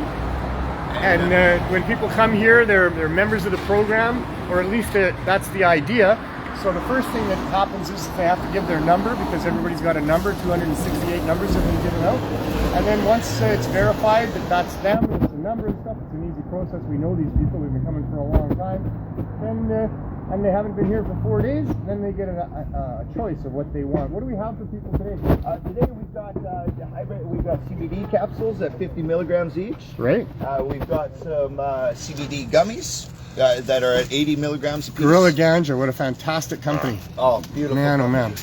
And when people come here, they're members of the program, or at least that's the idea. So the first thing that happens is they have to give their number, because everybody's got a number. 268 numbers have been given out. And then once it's verified that that's them, it's a number and stuff, it's an easy process. We know these people, they've been coming for a long time. Then, and they haven't been here for 4 days, then they get a choice of what they want. What do we have for people today? Today we've got we've got CBD capsules at 50 milligrams each. Right. We've got some CBD gummies that are at 80 milligrams a piece. Gorilla Ganja, what a fantastic company. Oh, beautiful. Man, oh man.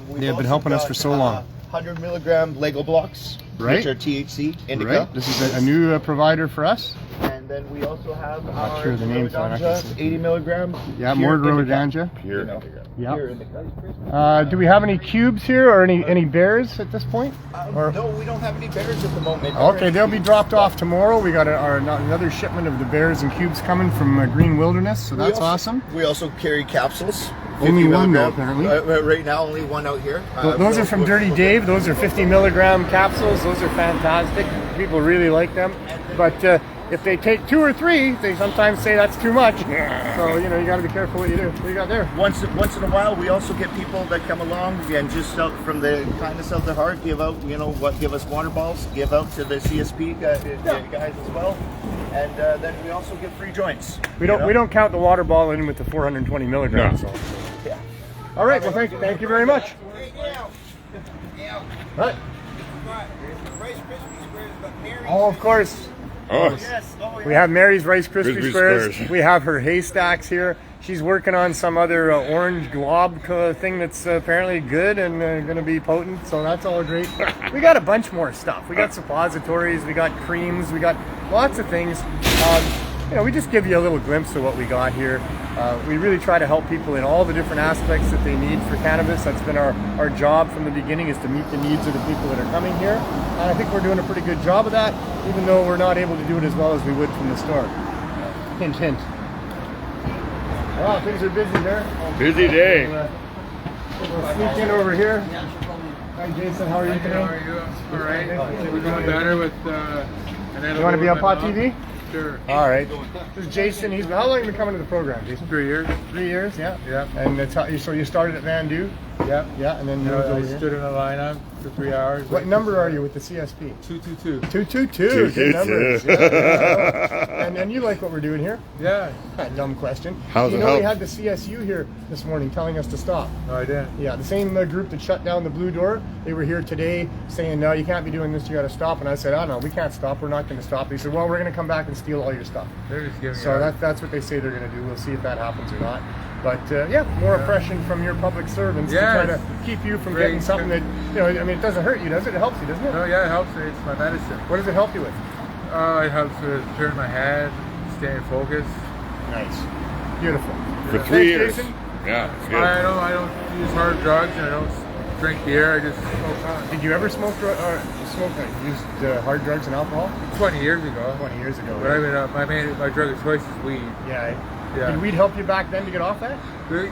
We've They have been also helping us got, for so long. 100 milligram Lego blocks, Right. which are THC, indica. Right. This is a new provider for us. And then we also have Not our sure the name, so I'm not gonna ganja, say. 80 milligram. Yeah, pure more Gorilla indica. Ganja. Pure. You know, Yeah. pure indica. Do we have any cubes here or any bears at this point? Or No, we don't have any bears at the moment. okay, they'll be dropped off tomorrow. We got another shipment of the bears and cubes coming from Green Wilderness, so that's awesome. We also carry capsules. Only 50 one, though, milligram. apparently. Right now, only one out here. Those are from Dirty Dave. Those are 50 milligram capsules. Those are fantastic. People really like them. But if they take 2 or 3, they sometimes say that's too much. So, you got to be careful what you do. What do you got there? Once in a while, we also get people that come along and just out from the kindness of their heart give out, give us water balls, give out to the CSP guys as well, and then we also get free joints. We don't count the water ball in with the 420 milligrams. No. So. Yeah. All right. Well, thank you very much. What? Oh, of course. Oh, We have Mary's Rice Krispie Krispie Squares. Squares. We have her haystacks here. She's working on some other orange glob thing that's apparently good and going to be potent, so that's all great. We got a bunch more stuff. We got suppositories, we got creams, we got lots of things. We just give you a little glimpse of what we got here. We really try to help people in all the different aspects that they need for cannabis. That's been our job from the beginning, is to meet the needs of the people that are coming here. And I think we're doing a pretty good job of that, even though we're not able to do it as well as we would from the store. Hint, hint. Wow, things are busy there. busy day. We'll sneak in over here. Hi, Jason. How are you today? How are you? All right. We're doing better with. You want to be on Pot TV? Sure. All right. This is Jason. How long have you been coming to the program, Jason? 3 years. 3 years, yeah. Yeah. And that's so you started at Van Du? Yeah. Yeah, and then moved I over here. stood in a lineup for 3 hours. What number are you with the CSP? 222. 222. Good numbers. Yeah. And you like what we're doing here? Yeah. Dumb question. How's you it know we help? had the CSU here this morning telling us to stop. No, I didn't. Yeah, the same group that shut down the Blue Door, they were here today saying, no, you can't be doing this, you got to stop. And I said, oh no, we can't stop, we're not going to stop. They said, well, we're going to come back and steal all your stuff. They're just giving So me that's what they say they're going to do. We'll see if that happens or not. But more oppression from your public servants to try to keep you from getting something that, it doesn't hurt you, does it? It helps you, doesn't it? No, yeah, it helps. It's my medicine. What does it help you with? It helps with turn my head, staying focused. Nice. Beautiful. For 3 Thanks, years. Jason. Yeah, it's good. I don't use hard drugs and I don't drink beer. I just smoke pot. Did you ever used hard drugs and alcohol? 20 years ago. 20 years ago. But I mean, my drug of choice is weed. Yeah. Yeah. Did weed help you back then to get off that?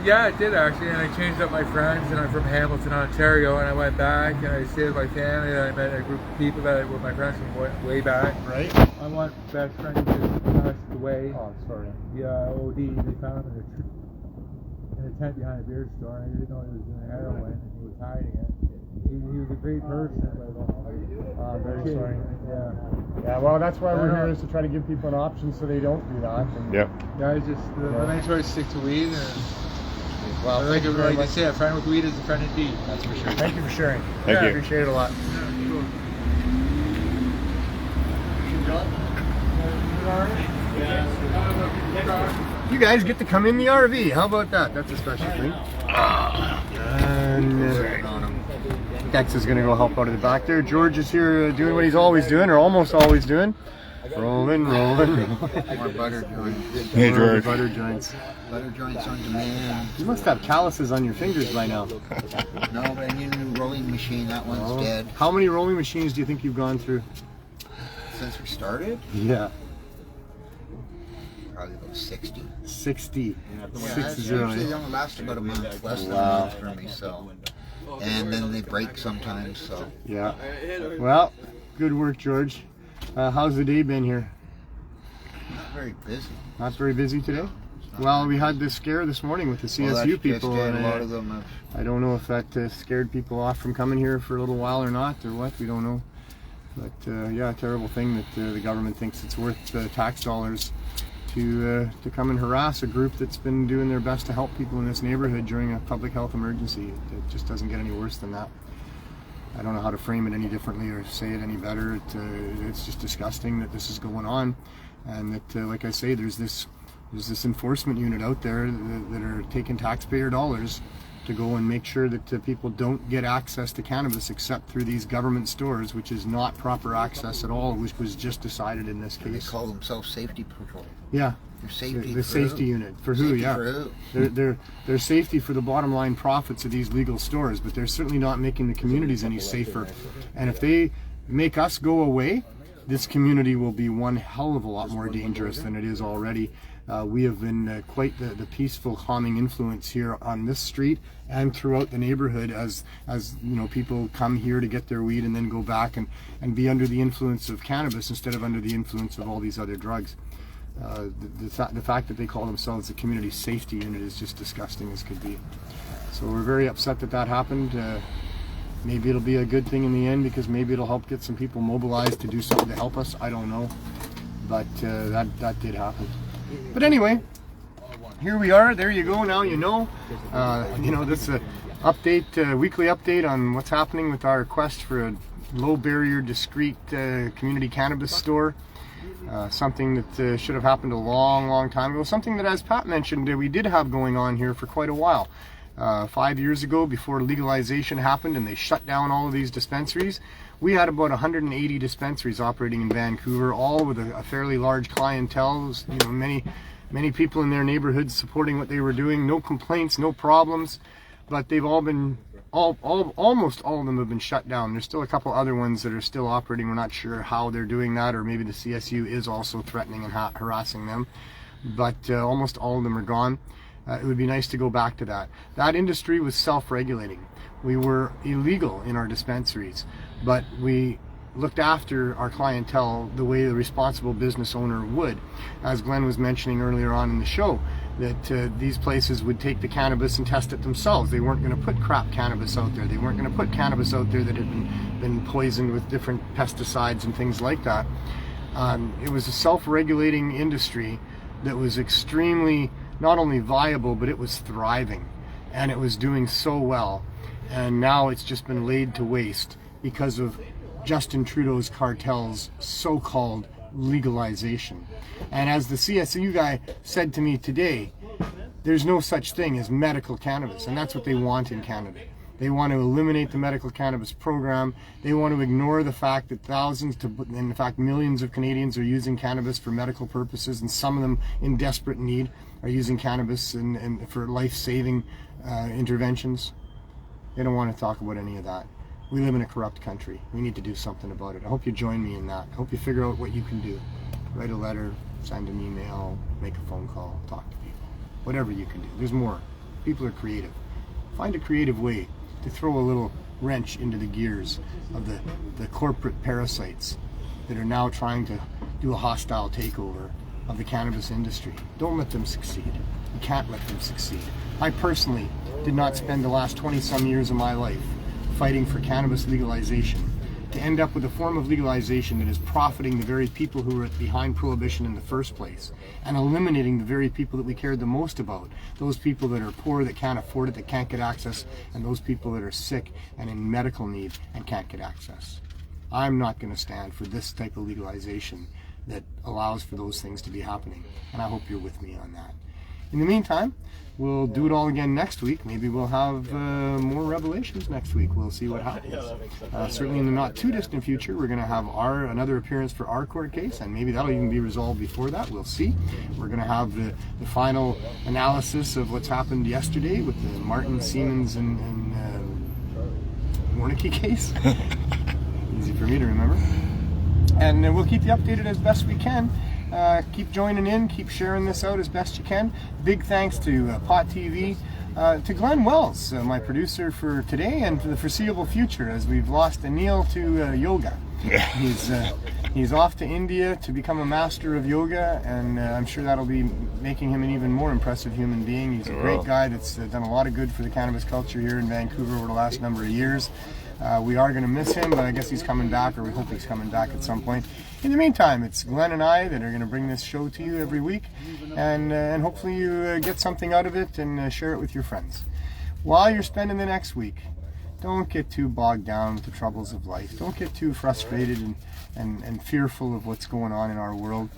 Yeah, it did actually, and I changed up my friends, and I'm from Hamilton, Ontario, and I went back, and I stayed with my family, and I met a group of people that were my friends from way back. Right. My one best friend who passed away. Oh, sorry. Yeah, OD. They found him in a tent behind a beer store, and I didn't know he was doing heroin, and he was hiding it. He was a great person, but Very sorry. Yeah. Yeah, well, that's why we're here, is to try to give people an option so they don't do that. And, Yep. Yeah, I just the main choice is stick to weed. And Well, I thank you very like they much. say, a friend with weed is a friend indeed. That's for sure. Thank you for sharing. Thank you. Appreciate it a lot. You guys get to come in the RV. How about that? That's a special thing. And Dex is going to go help out of the back there. George is here doing what he's always doing, or almost always doing. Rolling. More butter joints. Hey, George. Butter joints. Butter joints on demand. You must have calluses on your fingers by now. No, but I need a new rolling machine. That one's dead. How many rolling machines do you think you've gone through? Since we started, Yeah. probably about 60. 60. Yeah, Six it zero. usually only lasts about a month, less than a month for me, so. And then they break sometimes, so. Yeah. Well, good work, George. How's the day been here? Not very busy. Not very busy today? Well, we had this scare this morning with the CSU Well, that's people. just it. And, A lot of them have. I don't know if that scared people off from coming here for a little while or not, or what. We don't know. But yeah, a terrible thing that the government thinks it's worth tax dollars to come and harass a group that's been doing their best to help people in this neighborhood during a public health emergency. It just doesn't get any worse than that. I don't know how to frame it any differently or say it any better. It's just disgusting that this is going on, and that, like I say, there's this enforcement unit out there that are taking taxpayer dollars to go and make sure that people don't get access to cannabis except through these government stores, which is not proper access at all, which was just decided in this They case. call themselves safety patrol. Yeah. They're safety The for safety who? unit. For who, Safety yeah. for who? They're safety for the bottom line profits of these legal stores, but they're certainly not making the communities any safer. And if they make us go away, this community will be one hell of a lot more dangerous than it is already. We have been quite the peaceful, calming influence here on this street and throughout the neighborhood as you know, people come here to get their weed and then go back and be under the influence of cannabis instead of under the influence of all these other drugs. The fact that they call themselves the community safety unit is just disgusting as could be. So we're very upset that happened. Maybe it'll be a good thing in the end, because maybe it'll help get some people mobilized to do something to help us. I don't know, but that did happen. But anyway, here we are. There you go. Now you know. You know, this is a weekly update on what's happening with our quest for a low barrier, discreet community cannabis store. Something that should have happened a long time ago. Something that, as Pat mentioned, we did have going on here for quite a while. 5 years ago, before legalization happened and they shut down all of these dispensaries, we had about 180 dispensaries operating in Vancouver, all with a fairly large clientele. You know, many people in their neighborhoods supporting what they were doing. No complaints, no problems, but they've all been almost all of them have been shut down. There's still a couple other ones that are still operating. We're not sure how they're doing that, or maybe the CSU is also threatening and harassing them, but almost all of them are gone. It would be nice to go back to that. That industry was self-regulating. We were illegal in our dispensaries, but we looked after our clientele the way the responsible business owner would. As Glenn was mentioning earlier on in the show, that these places would take the cannabis and test it themselves. They weren't going to put crap cannabis out there. They weren't going to put cannabis out there that had been poisoned with different pesticides and things like that. It was a self-regulating industry that was extremely not only viable, but it was thriving, and it was doing so well. And now it's just been laid to waste because of Justin Trudeau's cartel's so-called legalization. And as the CSU guy said to me today, there's no such thing as medical cannabis, and that's what they want in Canada. They want to eliminate the medical cannabis program. They want to ignore the fact that thousands, in fact millions of Canadians are using cannabis for medical purposes, and some of them in desperate need are using cannabis and for life-saving interventions. They don't want to talk about any of that. We live in a corrupt country. We need to do something about it. I hope you join me in that. I hope you figure out what you can do. Write a letter, send an email, make a phone call, talk to people. Whatever you can do. There's more. People are creative. Find a creative way to throw a little wrench into the gears of the corporate parasites that are now trying to do a hostile takeover of the cannabis industry. Don't let them succeed. You can't let them succeed. I personally did not spend the last 20-some years of my life fighting for cannabis legalization, to end up with a form of legalization that is profiting the very people who were behind prohibition in the first place, and eliminating the very people that we cared the most about, those people that are poor, that can't afford it, that can't get access, and those people that are sick and in medical need and can't get access. I'm not going to stand for this type of legalization that allows for those things to be happening, and I hope you're with me on that. In the meantime, we'll do it all again next week. Maybe we'll have more revelations next week. We'll see what happens. Certainly in the not too distant future, we're going to have another appearance for our court case, and maybe that'll even be resolved before that. We'll see. We're going to have the final analysis of what's happened yesterday with the Martin, Siemens, and Warnecke case. Easy for me to remember. And we'll keep you updated as best we can. Keep joining in, keep sharing this out as best you can. Big thanks to Pot TV, to Glenn Wells, my producer for today and for the foreseeable future, as we've lost Neil to yoga. He's off to India to become a master of yoga, and I'm sure that'll be making him an even more impressive human being. He's a great guy that's done a lot of good for the cannabis culture here in Vancouver over the last number of years. We are going to miss him, but I guess he's coming back, or we hope he's coming back at some point. In the meantime, it's Glenn and I that are going to bring this show to you every week, and hopefully you get something out of it and share it with your friends. While you're spending the next week, don't get too bogged down with the troubles of life. Don't get too frustrated and fearful of what's going on in our world.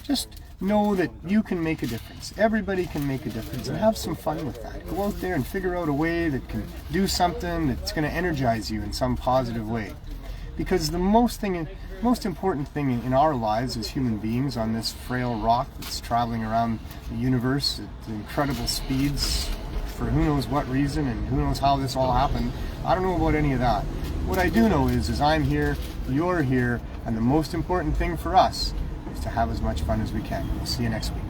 Just know that you can make a difference. Everybody can make a difference, and have some fun with that. Go out there and figure out a way that can do something that's going to energize you in some positive way. Because the most important thing in our lives as human beings on this frail rock that's traveling around the universe at incredible speeds for who knows what reason and who knows how this all happened, I don't know about any of that. What I do know is I'm here, you're here, and the most important thing for us is to have as much fun as we can. We'll see you next week.